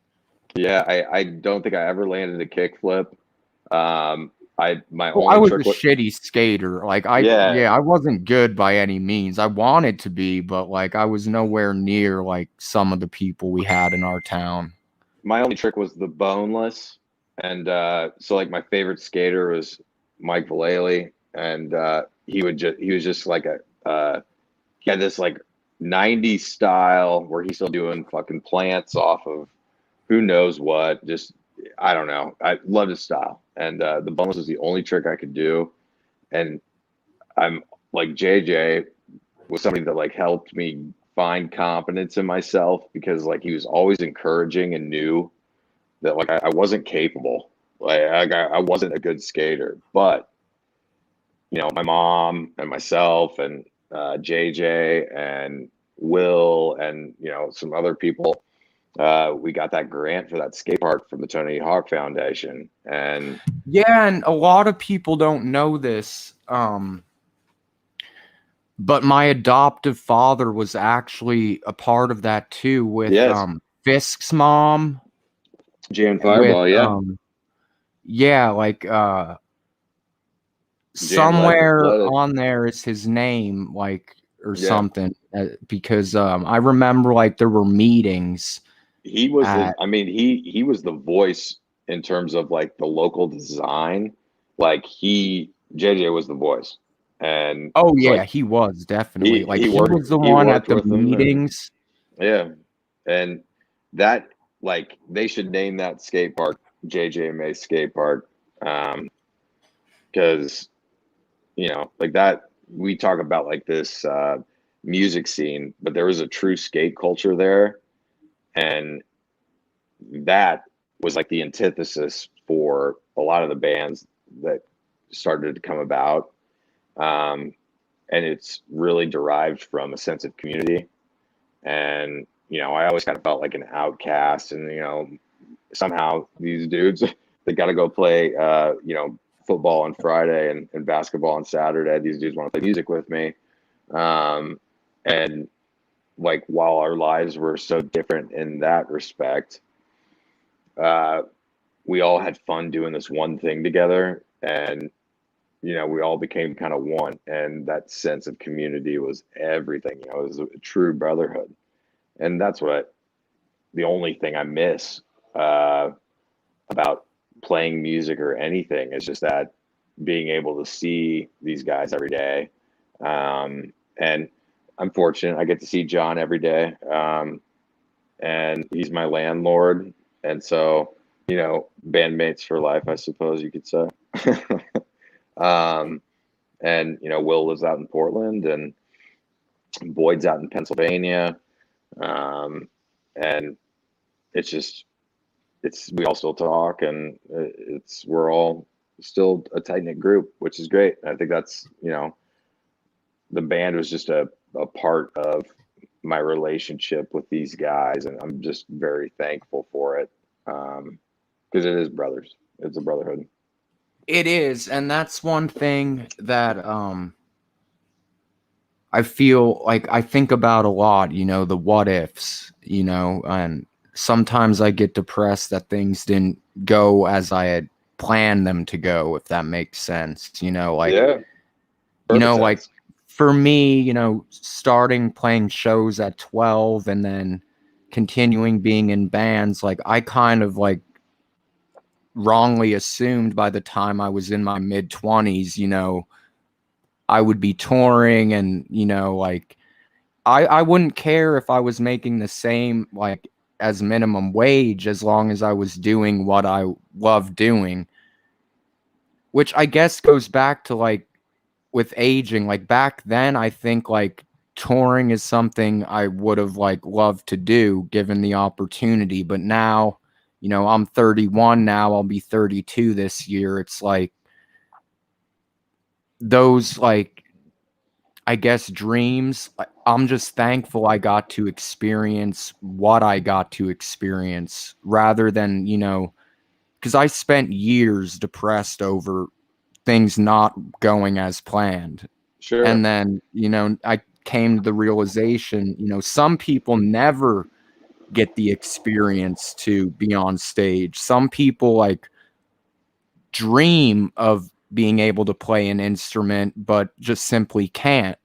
Speaker 2: yeah. I don't think I ever landed a kickflip. My
Speaker 1: Well, I
Speaker 2: only
Speaker 1: was a
Speaker 2: trick was
Speaker 1: shitty skater. Like
Speaker 2: yeah.
Speaker 1: I wasn't good by any means. I wanted to be, but like I was nowhere near like some of the people we had in our town.
Speaker 2: My only trick was the boneless, and so like my favorite skater was Mike Vallely, and he was just like he had this like '90s style where he's still doing fucking plants off of who knows what. Just I don't know. I loved his style, and the boneless was the only trick I could do. And I'm like JJ was somebody that like helped me find confidence in myself because like he was always encouraging and knew that like I wasn't capable. Like I wasn't a good skater, but my mom and myself and JJ and Will and some other people, we got that grant for that skate park from the Tony Hawk Foundation, and
Speaker 1: Yeah, and a lot of people don't know this. But my adoptive father was actually a part of that too, with
Speaker 2: yes,
Speaker 1: Fisk's mom,
Speaker 2: Jan
Speaker 1: with
Speaker 2: Fireball, yeah,
Speaker 1: yeah, like
Speaker 2: Jan
Speaker 1: somewhere
Speaker 2: led it,
Speaker 1: on there is his name, like, or
Speaker 2: yeah.
Speaker 1: something, because I remember like there were meetings
Speaker 2: He was
Speaker 1: at.
Speaker 2: I mean, he was the voice in terms of like the local design. Like JJ was the voice, and
Speaker 1: Oh
Speaker 2: so
Speaker 1: yeah,
Speaker 2: like
Speaker 1: he was definitely like he was the
Speaker 2: he
Speaker 1: one at
Speaker 2: worked
Speaker 1: the
Speaker 2: with them, and
Speaker 1: meetings.
Speaker 2: yeah, and that, like, they should name that skate park JJ May Skate Park. Because, you know, like that, we talk about like this music scene, but there was a true skate culture there. And that was like the antithesis for a lot of the bands that started to come about. And it's really derived from a sense of community. And, you know, I always kind of felt like an outcast. And, you know, somehow these dudes, they got to go play, you know, football on Friday and basketball on Saturday. These dudes want to play music with me. And like, while our lives were so different in that respect, we all had fun doing this one thing together. And, you know, we all became kind of one. And that sense of community was everything. You know, it was a true brotherhood. And that's the only thing I miss about playing music or anything is just that being able to see these guys every day. And I'm fortunate. I get to see John every day. And he's my landlord. And so, you know, bandmates for life, I suppose you could say. And, you know, Will lives out in Portland and Boyd's out in Pennsylvania. And it's just, we all still talk, and we're all still a tight knit group, which is great. And I think that's, you know, the band was just a part of my relationship with these guys, and I'm just very thankful for it. Because it is brothers. It's a brotherhood.
Speaker 1: It is, and that's one thing that I feel like I think about a lot, you know, the what ifs, you know, and sometimes I get depressed that things didn't go as I had planned them to go, if that makes sense. You know, like,
Speaker 2: Yeah,
Speaker 1: you
Speaker 2: perfect
Speaker 1: know, like
Speaker 2: sense.
Speaker 1: for me, you know, starting playing shows at 12 and then continuing being in bands, like I kind of like wrongly assumed by the time I was in my mid 20s, you know, I would be touring and, you know, like I wouldn't care if I was making the same like as minimum wage as long as I was doing what I love doing, which I guess goes back to like with aging. Like back then, I think like touring is something I would have like loved to do given the opportunity. But now, you know, I'm 31 now, I'll be 32 this year. It's like those like I guess dreams. I'm just thankful I got to experience what I got to experience rather than, you know, because I spent years depressed over things not going as planned.
Speaker 2: Sure.
Speaker 1: And then, you know, I came to the realization, you know, some people never get the experience to be on stage. Some people like dream of being able to play an instrument, but just simply can't.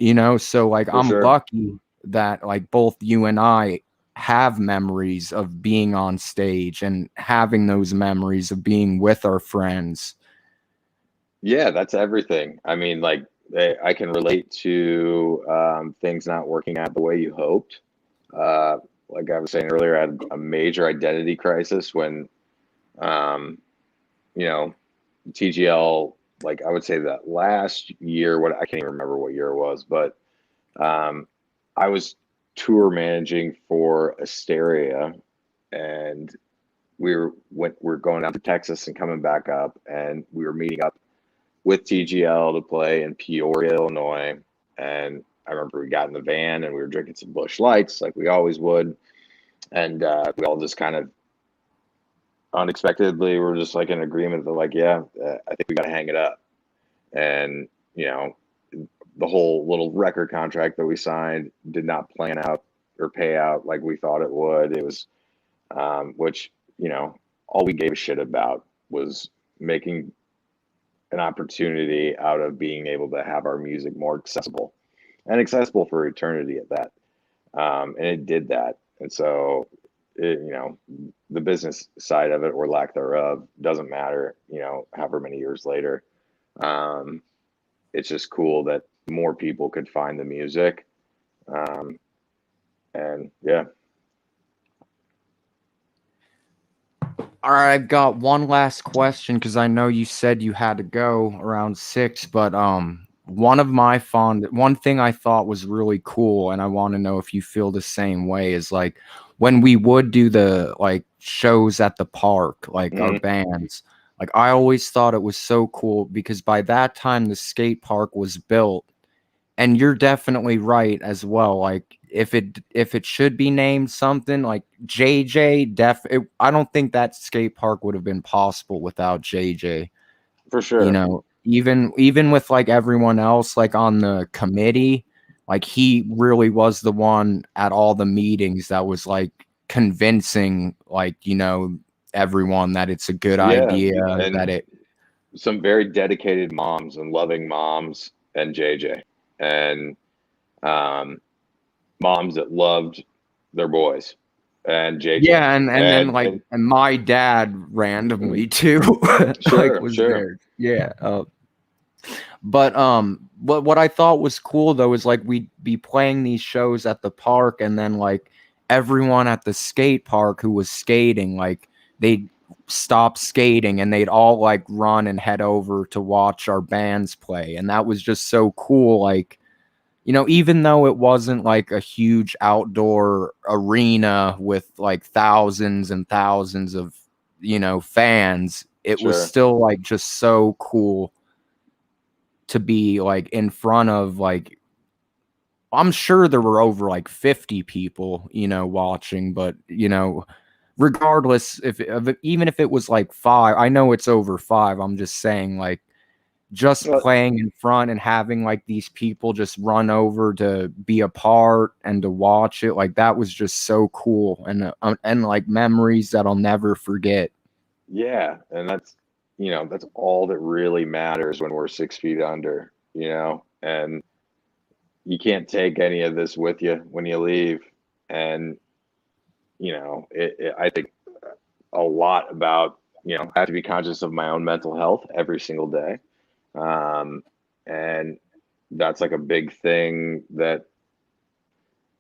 Speaker 1: You know, so like
Speaker 2: For
Speaker 1: I'm
Speaker 2: sure.
Speaker 1: lucky that like both you and I have memories of being on stage and having those memories of being with our friends.
Speaker 2: Yeah, that's everything. I mean, like, I can relate to things not working out the way you hoped. Uh, like I was saying earlier, I had a major identity crisis when, um, you know, TGL, like I would say that last year, what I can't even remember what year it was, but um, I was tour managing for Asteria, and we're going down to Texas and coming back up, and we were meeting up with TGL to play in Peoria, Illinois. And I remember we got in the van and we were drinking some Busch Lights like we always would, and we all just kind of unexpectedly were just like in agreement that like, yeah, I think we got to hang it up. And, you know, the whole little record contract that we signed did not plan out or pay out like we thought it would. It was, which, you know, all we gave a shit about was making an opportunity out of being able to have our music more accessible and accessible for eternity at that. And it did that. And so, you know, the business side of it or lack thereof doesn't matter, you know, however many years later. Um, it's just cool that more people could find the music. Um, and yeah.
Speaker 1: All right, I've got one last question because I know you said you had to go around 6, but one thing I thought was really cool, and I want to know if you feel the same way, is like when we would do the like shows at the park, like our bands, like I always thought it was so cool because by that time the skate park was built, and you're definitely right as well. Like if it should be named something like JJ, I don't think that skate park would have been possible without JJ.
Speaker 2: For
Speaker 1: You
Speaker 2: sure.
Speaker 1: know, even with like everyone else like on the committee, like he really was the one at all the meetings that was like convincing like, everyone that it's a good
Speaker 2: Yeah.
Speaker 1: idea, that
Speaker 2: And
Speaker 1: it
Speaker 2: some very dedicated moms and loving moms and JJ and um, moms that loved their boys and JJ.
Speaker 1: Yeah, and then like
Speaker 2: And
Speaker 1: and my dad randomly too, like
Speaker 2: sure,
Speaker 1: was
Speaker 2: sure.
Speaker 1: there. Yeah. But what I thought was cool though is like we'd be playing these shows at the park, and then like everyone at the skate park who was skating, like they'd stop skating and they'd all like run and head over to watch our bands play, and that was just so cool. Like, even though it wasn't like a huge outdoor arena with like thousands and thousands of, fans, it was
Speaker 2: Sure.
Speaker 1: still like just so cool to be like in front of like, I'm sure there were over like 50 people, watching, but regardless even if it was like 5, I know it's over 5. I'm just saying like just
Speaker 2: Well,
Speaker 1: playing in front and having like these people just run over to be a part and to watch it, like that was just so cool, and like memories that I'll never forget.
Speaker 2: yeah. And that's all that really matters when we're 6 feet under, and you can't take any of this with you when you leave. And, I think a lot about, I have to be conscious of my own mental health every single day. And that's like a big thing that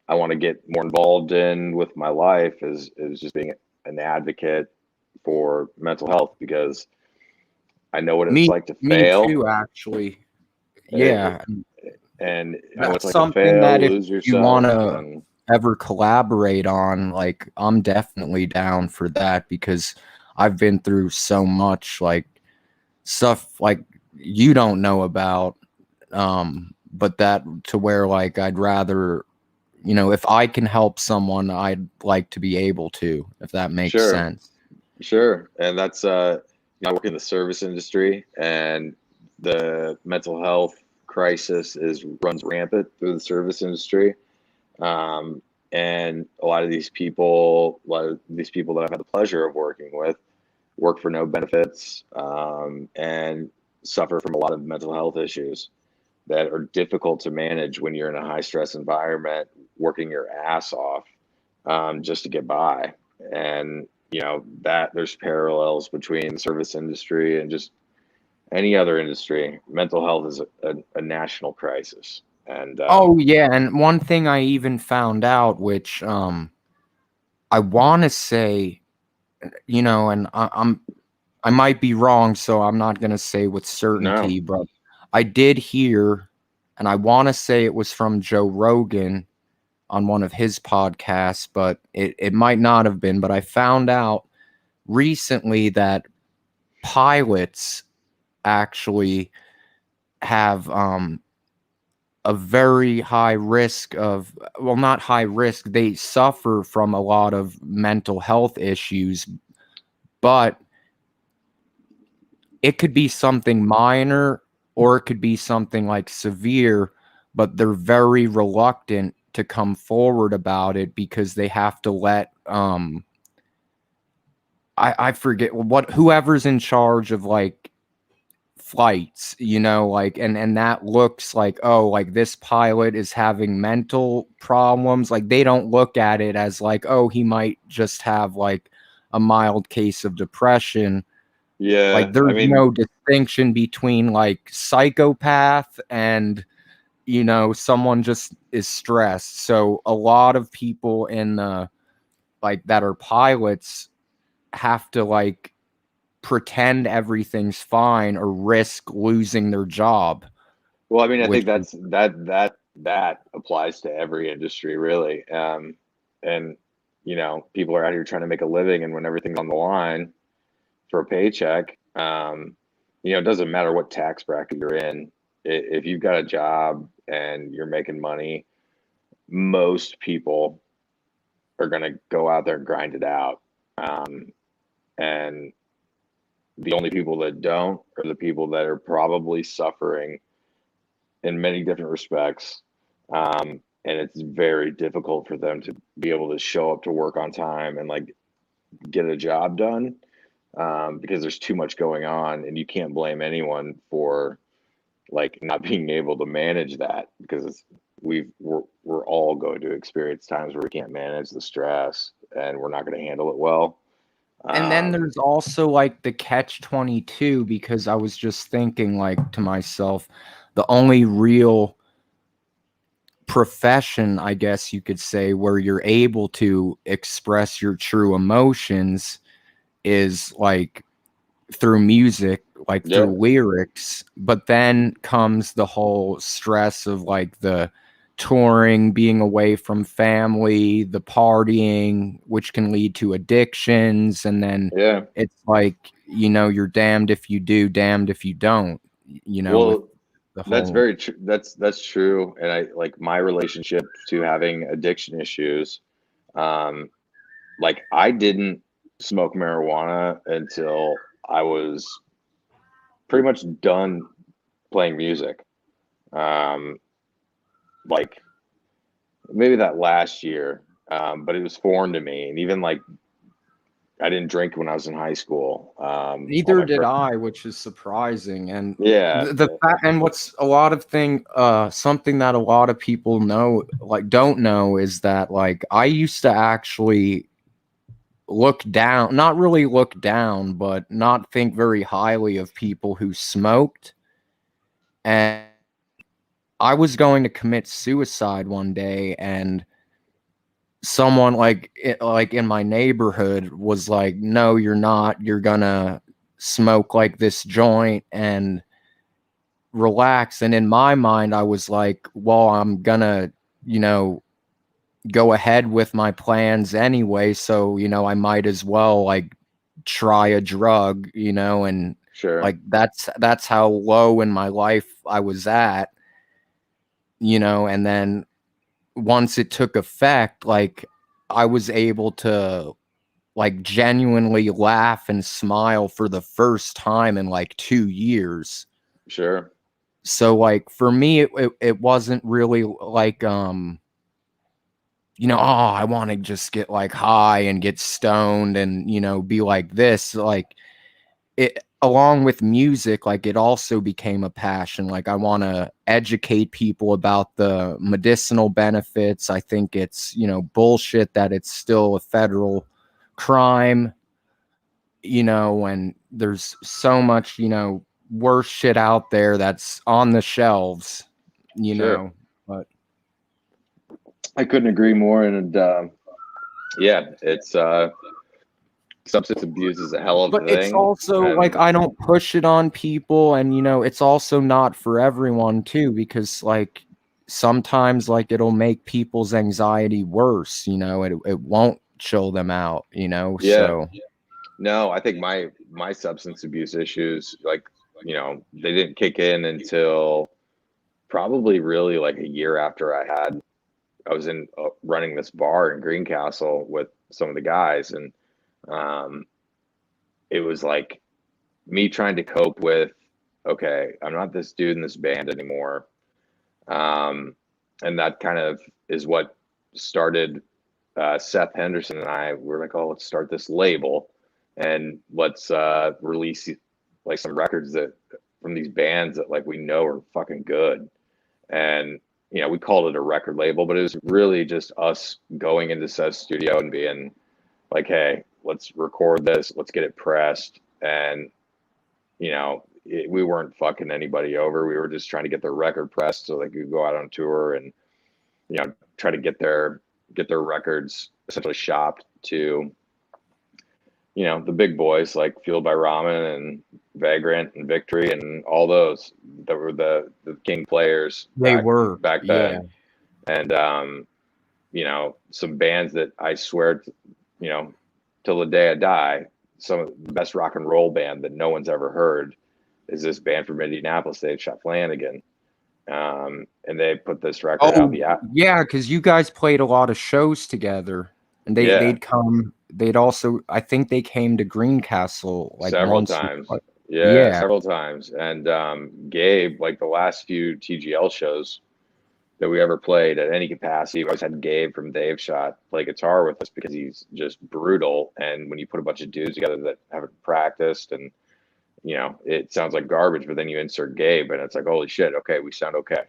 Speaker 2: I want to get more involved in with my life is just being an advocate for mental health because I know what it's
Speaker 1: me
Speaker 2: like to
Speaker 1: me
Speaker 2: fail.
Speaker 1: too, actually.
Speaker 2: It,
Speaker 1: Yeah,
Speaker 2: and I know what it's
Speaker 1: that's
Speaker 2: like to
Speaker 1: something that
Speaker 2: fail,
Speaker 1: if
Speaker 2: lose
Speaker 1: you want
Speaker 2: yourself,
Speaker 1: to
Speaker 2: and
Speaker 1: ever collaborate on, like I'm definitely down for that because I've been through so much like stuff like you don't know about, but that to where like I'd rather, if I can help someone, I'd like to be able to, if that makes
Speaker 2: sure,
Speaker 1: sense.
Speaker 2: sure. And that's I work in the service industry, and the mental health crisis is runs rampant through the service industry. Um, and a lot of these people, that I've had the pleasure of working with, work for no benefits, and suffer from a lot of mental health issues that are difficult to manage when you're in a high stress environment, working your ass off, just to get by. And that there's parallels between the service industry and just any other industry. Mental health is a national crisis. And
Speaker 1: Oh yeah, and one thing I even found out, which I want to say, and I might be wrong, so I'm not going to say with
Speaker 2: no,
Speaker 1: certainty, but I did hear, and I want to say it was from Joe Rogan on one of his podcasts, but it might not have been. But I found out recently that pilots actually have a very high risk of, well, not high risk, they suffer from a lot of mental health issues, but it could be something minor or it could be something like severe, but they're very reluctant to come forward about it because they have to let I forget what, whoever's in charge of like flights, like, and that looks like, oh, like this pilot is having mental problems, like they don't look at it as like, oh, he might just have like a mild case of depression.
Speaker 2: yeah,
Speaker 1: Like
Speaker 2: I
Speaker 1: there's
Speaker 2: mean,
Speaker 1: no distinction between like psychopath and, someone just is stressed. So a lot of people in the like that are pilots have to like pretend everything's fine or risk losing their job.
Speaker 2: Well, I mean, I think
Speaker 1: Which
Speaker 2: that applies to every industry, really. And people are out here trying to make a living, and when everything's on the line for a paycheck, it doesn't matter what tax bracket you're in. If you've got a job and you're making money, most people are going to go out there and grind it out. And the only people that don't are the people that are probably suffering in many different respects. And it's very difficult for them to be able to show up to work on time and like get a job done, because there's too much going on, and you can't blame anyone for like not being able to manage that, because we're all going to experience times where we can't manage the stress and we're not going to handle it well.
Speaker 1: And then there's also like the catch-22, because I was just thinking like to myself, the only real profession, I guess you could say, where you're able to express your true emotions is like through music, like
Speaker 2: Yeah,
Speaker 1: through lyrics. But then comes the whole stress of like the touring, being away from family, the partying, which can lead to addictions. And then
Speaker 2: yeah.
Speaker 1: it's like, you're damned if you do, damned if you don't, with
Speaker 2: Well,
Speaker 1: the
Speaker 2: that's
Speaker 1: whole.
Speaker 2: very true. That's true. And I like my relationship to having addiction issues. Um, like I didn't smoke marijuana until I was pretty much done playing music. Um, like maybe that last year, but it was foreign to me. And even like I didn't drink when I was in high school. All
Speaker 1: Neither
Speaker 2: my
Speaker 1: did I, which is surprising. And
Speaker 2: yeah,
Speaker 1: the fact, and what's a lot of something that a lot of people don't know, is that like I used to actually look down, not really look down, but not think very highly of people who smoked. And I was going to commit suicide one day, and someone like in my neighborhood was like, "No, you're not. You're gonna smoke like this joint and relax." And in my mind, I was like, "Well, I'm gonna, you know, go ahead with my plans anyway, so I might as well like try a drug, and
Speaker 2: sure,
Speaker 1: like that's how low in my life I was at, and then once it took effect, like I was able to like genuinely laugh and smile for the first time in like 2 years.
Speaker 2: sure,
Speaker 1: So like for me it wasn't really like oh, I want to just get like high and get stoned and be like this. Like it, along with music, like it also became a passion. Like I want to educate people about the medicinal benefits. I think it's bullshit that it's still a federal crime, and there's so much worse shit out there that's on the shelves,
Speaker 2: sure.
Speaker 1: but
Speaker 2: I couldn't agree more. And yeah, it's substance abuse is a hell of a
Speaker 1: it's
Speaker 2: thing.
Speaker 1: also like
Speaker 2: And
Speaker 1: I don't push it on people, and it's also not for everyone too, because like sometimes like it'll make people's anxiety worse, it won't chill them out,
Speaker 2: yeah,
Speaker 1: so
Speaker 2: no, I think my substance abuse issues, like, they didn't kick in until probably really like a year after I was in running this bar in Greencastle with some of the guys. And um, it was like me trying to cope with, okay, I'm not this dude in this band anymore. And that kind of is what started Seth Henderson and I were like, oh, let's start this label and let's release like some records that from these bands that like we know are fucking good. And we called it a record label, but it was really just us going into Seth's studio and being like, hey, let's record this, let's get it pressed. And we weren't fucking anybody over. We were just trying to get their record pressed so they could go out on tour and try to get their records essentially shopped to you know, the big boys like Fueled by Ramen and Vagrant and Victory and all those that were the king players
Speaker 1: They were,
Speaker 2: back
Speaker 1: yeah.
Speaker 2: then. And you know, some bands that I swear, you know, till the day I die, some of the best rock and roll band that no one's ever heard is this band from Indianapolis. They've shot Flanagan, and they put this record out.
Speaker 1: Oh, yeah, because you guys played a lot of shows together, and
Speaker 2: Yeah,
Speaker 1: they'd come. They'd also, I think they came to Greencastle like
Speaker 2: several
Speaker 1: once.
Speaker 2: times. Yeah,
Speaker 1: Yeah.
Speaker 2: several times. And Gabe, like the last few TGL shows that we ever played at any capacity, we always had Gabe from Dave Shot play guitar with us because he's just brutal. And when you put a bunch of dudes together that haven't practiced and, you know, it sounds like garbage, but then you insert Gabe and it's like, holy shit, okay, we sound okay.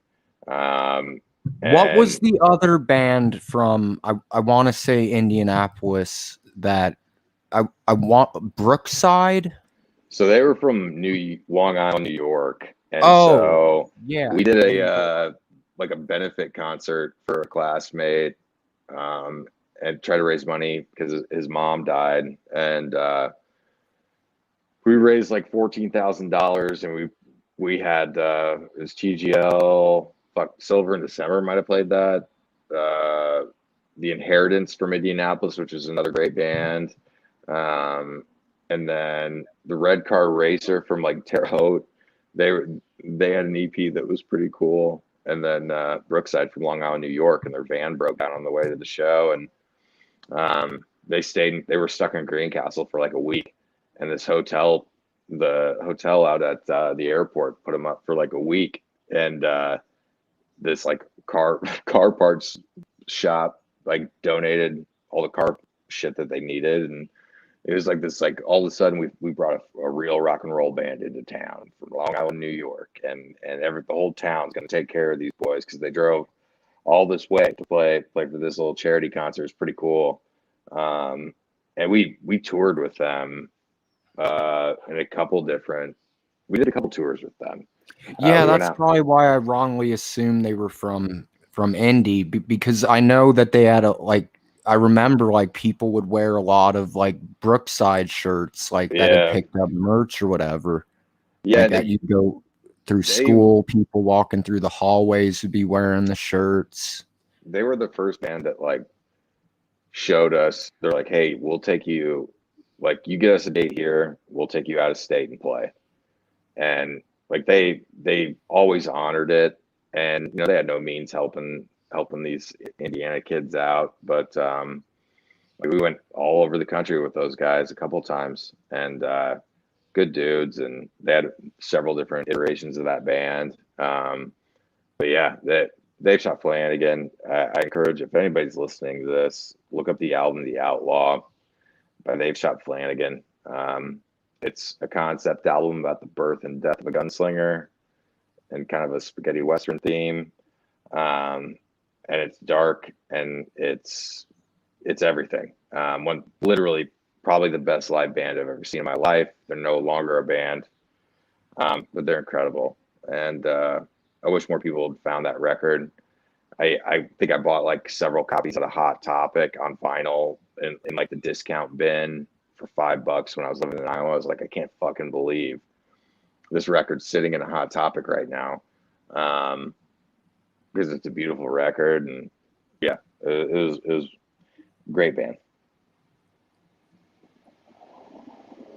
Speaker 1: What was
Speaker 2: And
Speaker 1: the other band from? I want to say Indianapolis that I want Brookside.
Speaker 2: so they were from Long Island, New York. And
Speaker 1: Oh,
Speaker 2: so
Speaker 1: yeah.
Speaker 2: we did a like a benefit concert for a classmate, and try to raise money because his mom died. And we raised like $14,000, and we had it was TGL, Silver in December might have played that. The Inheritance from Indianapolis, which is another great band. And then the Red Car Racer from like Terre Haute. They had an EP that was pretty cool. And then Brookside from Long Island, New York, and their van broke down on the way to the show. And they were stuck in Greencastle for like a week. And the hotel out at the airport put them up for like a week. And this like car parts shop like donated all the car shit that they needed. And it was like this, like all of a sudden we brought a real rock and roll band into town from Long Island, New York, and the whole town's going to take care of these boys because they drove all this way to play for this little charity concert. It's pretty cool. And we toured with them in a couple different. We did a couple tours with them.
Speaker 1: Yeah,
Speaker 2: We went
Speaker 1: that's
Speaker 2: out.
Speaker 1: probably why I wrongly assumed they were from Indy because I know that they had I remember like people would wear a lot of like Brookside shirts like that had
Speaker 2: Yeah,
Speaker 1: picked up merch or whatever.
Speaker 2: yeah.
Speaker 1: Like that you go through school, people walking through the hallways would be wearing the shirts.
Speaker 2: They were the first band that like showed us. They're like, hey, we'll take you. Like, you get us a date here, we'll take you out of state and play. And like they always honored it. And you know, they had no means helping these Indiana kids out, but like we went all over the country with those guys a couple times. And good dudes, and they had several different iterations of that band. But yeah, they've shot Flanagan. I encourage, if anybody's listening to this, look up the album The Outlaw by They've Shot Flanagan. It's a concept album about the birth and death of a gunslinger and kind of a spaghetti western theme. And it's dark and it's everything. Literally probably the best live band I've ever seen in my life. They're no longer a band, but they're incredible. And I wish more people had found that record. I think I bought like several copies of the Hot Topic on vinyl in like the discount bin for $5 when I was living in Iowa. I was like, I can't fucking believe this record's sitting in a Hot Topic right now, because it's a beautiful record. And yeah, it was a great band.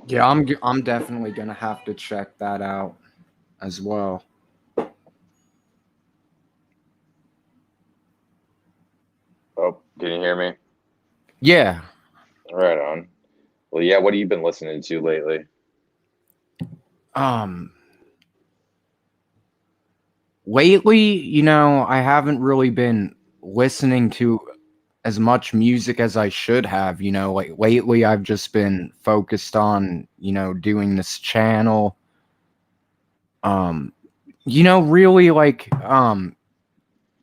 Speaker 1: Yeah, I'm definitely gonna have to check that out as well.
Speaker 2: Oh, can you hear me?
Speaker 1: Yeah.
Speaker 2: Right on. Well, yeah. What have you been listening to lately?
Speaker 1: Lately, you know, I haven't really been listening to as much music as I should have, you know, like lately I've just been focused on, you know, doing this channel. You know, really like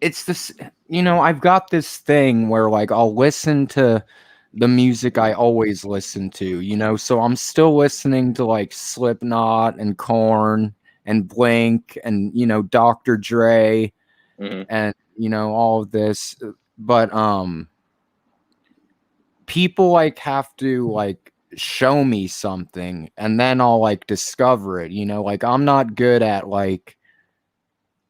Speaker 1: it's this, you know, I've got this thing where like I'll listen to the music I always listen to, you know, so I'm still listening to like Slipknot and Korn and Blink and, you know, Dr. Dre and, you know, all of this. But people like have to like show me something and then I'll like discover it, like I'm not good at like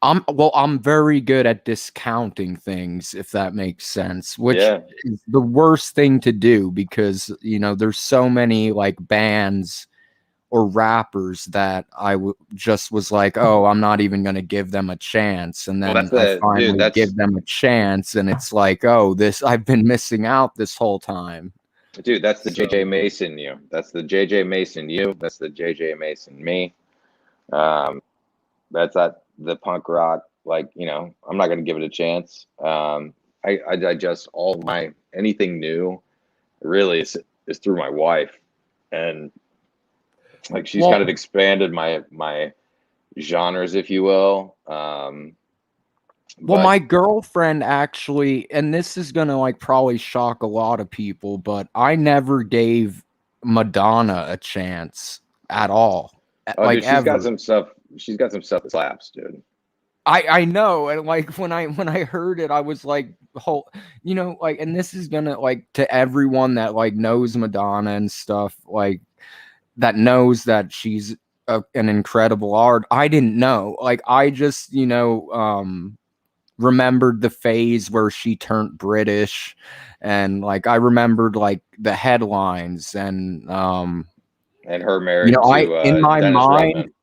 Speaker 1: I'm very good at discounting things, if that makes sense, which
Speaker 2: Yeah,
Speaker 1: is the worst thing to do because, there's so many like bands or rappers that just was like, oh, I'm not even going to give them a chance. And
Speaker 2: well,
Speaker 1: then
Speaker 2: that's
Speaker 1: I
Speaker 2: the dude.
Speaker 1: finally
Speaker 2: That's
Speaker 1: give them a chance and it's like, oh, I've been missing out this whole time.
Speaker 2: dude. That's the
Speaker 1: So,
Speaker 2: JJ Mason you. That's the JJ Mason you. That's the JJ Mason me. Um, that's that the punk rock. Like, I'm not gonna give it a chance. I digest all my anything new. Really, is through my wife, and like she's kind of
Speaker 1: well,
Speaker 2: expanded my genres, if you will.
Speaker 1: Well,
Speaker 2: But
Speaker 1: my girlfriend actually, and this is gonna like probably shock a lot of people, but I never gave Madonna a chance at all,
Speaker 2: oh,
Speaker 1: like
Speaker 2: dude, she's got
Speaker 1: ever.
Speaker 2: some stuff. She's got some stuff that slaps, dude.
Speaker 1: I know, and like when I heard it, I was like, whole, like, and this is gonna like to everyone that like knows Madonna and stuff, like that knows that she's an incredible art. I didn't know, like, I just remembered the phase where she turned British, and like I remembered like the headlines and
Speaker 2: And her married
Speaker 1: I
Speaker 2: to Dennis Rodman.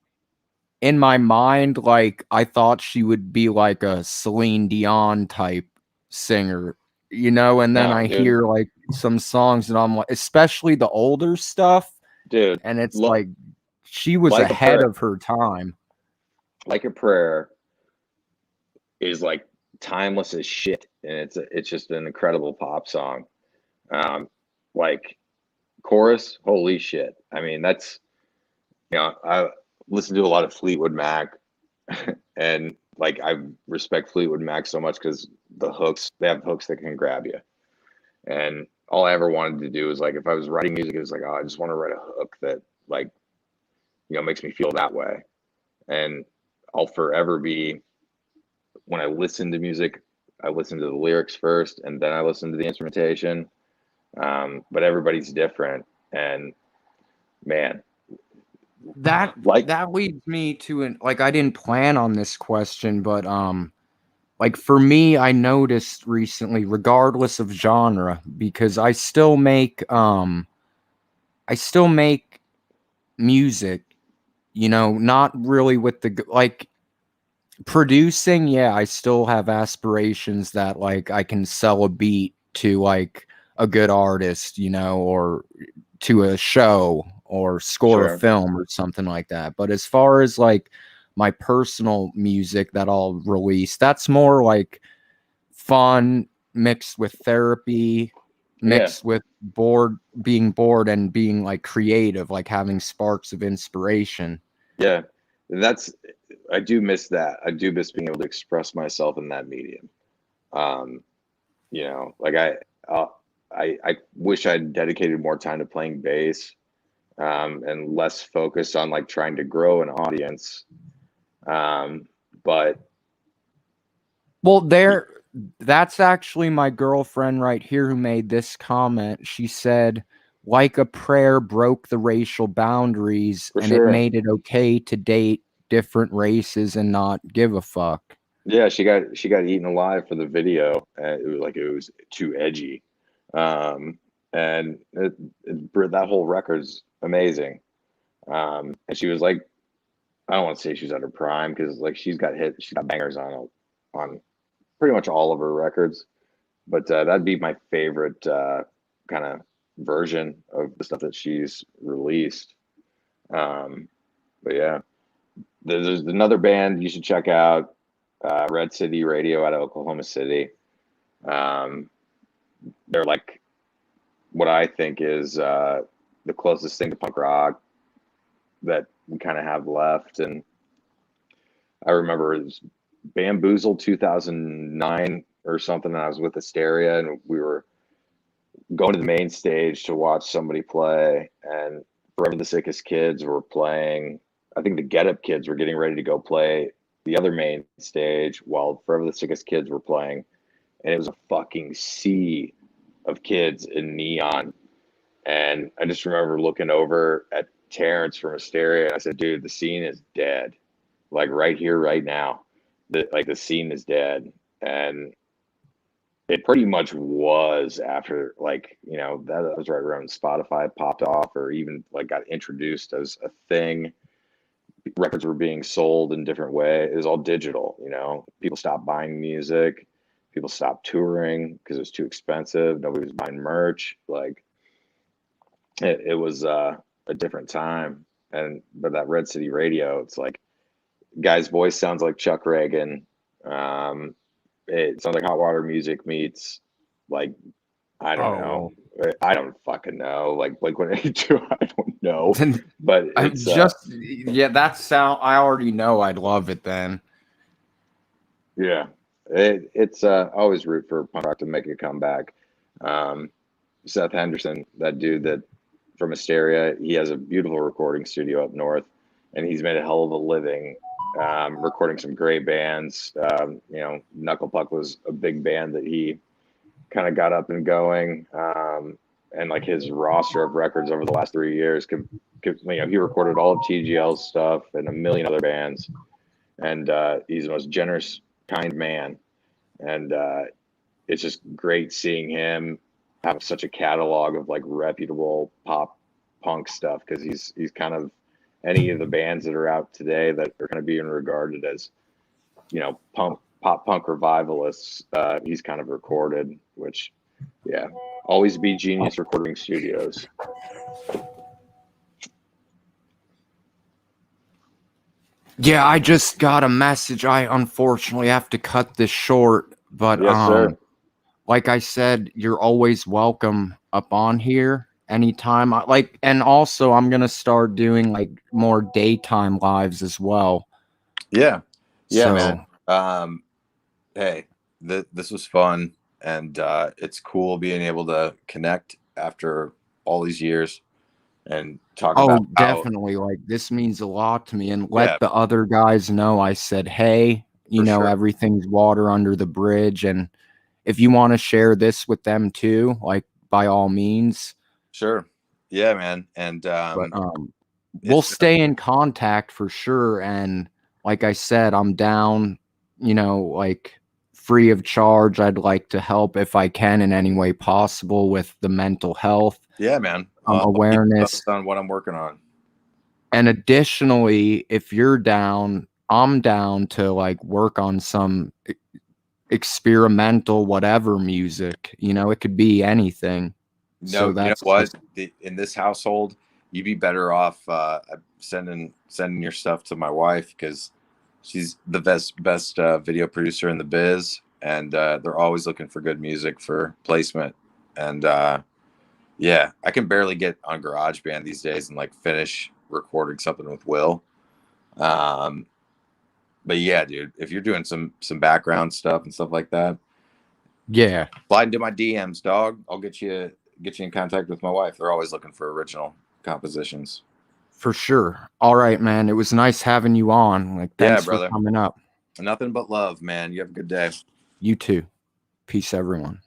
Speaker 1: in my mind like I thought she would be like a Celine Dion type singer, and then
Speaker 2: No,
Speaker 1: I
Speaker 2: dude,
Speaker 1: hear like some songs and I'm like, especially the older stuff,
Speaker 2: dude,
Speaker 1: and it's
Speaker 2: look,
Speaker 1: like she was
Speaker 2: like a
Speaker 1: ahead
Speaker 2: prayer,
Speaker 1: of her time.
Speaker 2: like a prayer is like timeless as shit, and it's just an incredible pop song. Um, like chorus, holy shit! I mean, that's I listen to a lot of Fleetwood Mac, and like I respect Fleetwood Mac so much because they have hooks that can grab you. And all I ever wanted to do is like if I was writing music, it was like, oh, I just want to write a hook that like makes me feel that way. And I'll forever be when I listen to music, I listen to the lyrics first, and then I listen to the instrumentation. But everybody's different, and man,
Speaker 1: That
Speaker 2: like
Speaker 1: that leads me to an like I didn't plan on this question, but like for me, I noticed recently, regardless of genre, because I still make music, not really with like producing, yeah, I still have aspirations that like I can sell a beat to like a good artist, or to a show or score a
Speaker 2: sure,
Speaker 1: film or something like that. But as far as like my personal music that I'll release, that's more like fun mixed with therapy,
Speaker 2: yeah,
Speaker 1: mixed with being bored and being like creative, like having sparks of inspiration.
Speaker 2: yeah. That's I do miss that. I do miss being able to express myself in that medium. Um, like uh, I wish I'd dedicated more time to playing bass, and less focus on like trying to grow an audience. But
Speaker 1: Well, that's actually my girlfriend right here who made this comment. She said, like a prayer broke the racial boundaries
Speaker 2: for
Speaker 1: and it
Speaker 2: sure,
Speaker 1: made it okay to date different races and not give a fuck.
Speaker 2: yeah, she got eaten alive for the video. It was too edgy, and that whole record's amazing. And she was like, I don't want to say she's under prime because like she's got bangers on pretty much all of her records. But that'd be my favorite kind of version of the stuff that she's released. But yeah, there's another band you should check out, Red City Radio out of Oklahoma City. Um, they're like what I think is the closest thing to punk rock that we kind of have left. And I remember it was Bamboozle 2009 or something. And I was with Hysteria, and we were going to the main stage to watch somebody play, and Forever the Sickest Kids were playing. I think the Get Up Kids were getting ready to go play the other main stage while Forever the Sickest Kids were playing, and it was a fucking sea of kids in neon, And I just remember looking over at Terrence from Asteria, and I said, dude, the scene is dead. Like right here, right now. The scene is dead. And it pretty much was after, like, that was right around Spotify popped off, or even like got introduced as a thing. Records were being sold in different ways. It was all digital. People stopped buying music. People stopped touring because it was too expensive. Nobody was buying merch. Like, it was a different time. But that Red City Radio, it's like, guy's voice sounds like Chuck Reagan. It sounds like Hot Water Music meets, like, I don't know. I don't fucking know. Like Blink-182, I don't know. But it's
Speaker 1: that sound. I already know I'd love it then.
Speaker 2: Yeah, it's always root for punk rock to make a comeback. Seth Henderson, that dude that from Asteria, he has a beautiful recording studio up north, and he's made a hell of a living recording some great bands. Knuckle Puck was a big band that he kind of got up and going, and like his roster of records over the last 3 years, he recorded all of TGL's stuff and a million other bands, and he's the most generous, kind man, and it's just great seeing him have such a catalog of like reputable pop punk stuff, because he's kind of any of the bands that are out today that are kind of being regarded as pop punk revivalists, he's kind of recorded, which always be Genius Recording Studios.
Speaker 1: Yeah, I just got a message. I unfortunately have to cut this short, but
Speaker 2: Yes, sir.
Speaker 1: like I said, you're always welcome up on here anytime. And also I'm gonna start doing like more daytime lives as well.
Speaker 3: Yeah, man. Hey, this was fun, and it's cool being able to connect after all these years and talk about
Speaker 1: definitely, like, this means a lot to me, and let the other guys know I said, hey,
Speaker 3: sure.
Speaker 1: Everything's water under the bridge, and if you want to share this with them too, like, by all means.
Speaker 3: Sure. Yeah, man. And
Speaker 1: we'll stay in contact for sure, and like I said, I'm down, like, free of charge. I'd like to help if I can in any way possible with the mental health.
Speaker 3: Yeah, man.
Speaker 1: Awareness
Speaker 3: on what I'm working on.
Speaker 1: And additionally, if you're down, I'm down to like work on some experimental whatever music. It could be anything.
Speaker 3: No, you know what? In this household, you'd be better off sending your stuff to my wife, because she's the best video producer in the biz, and they're always looking for good music for placement. And I can barely get on GarageBand these days and like finish recording something with Will. But yeah, dude, if you're doing some background stuff and stuff like that, slide into my DMs, dog. I'll get you in contact with my wife. They're always looking for original compositions.
Speaker 1: For sure. All right, man. It was nice having you on. Like, thanks for coming up.
Speaker 3: Nothing but love, man. You have a good day.
Speaker 1: You too. Peace, everyone.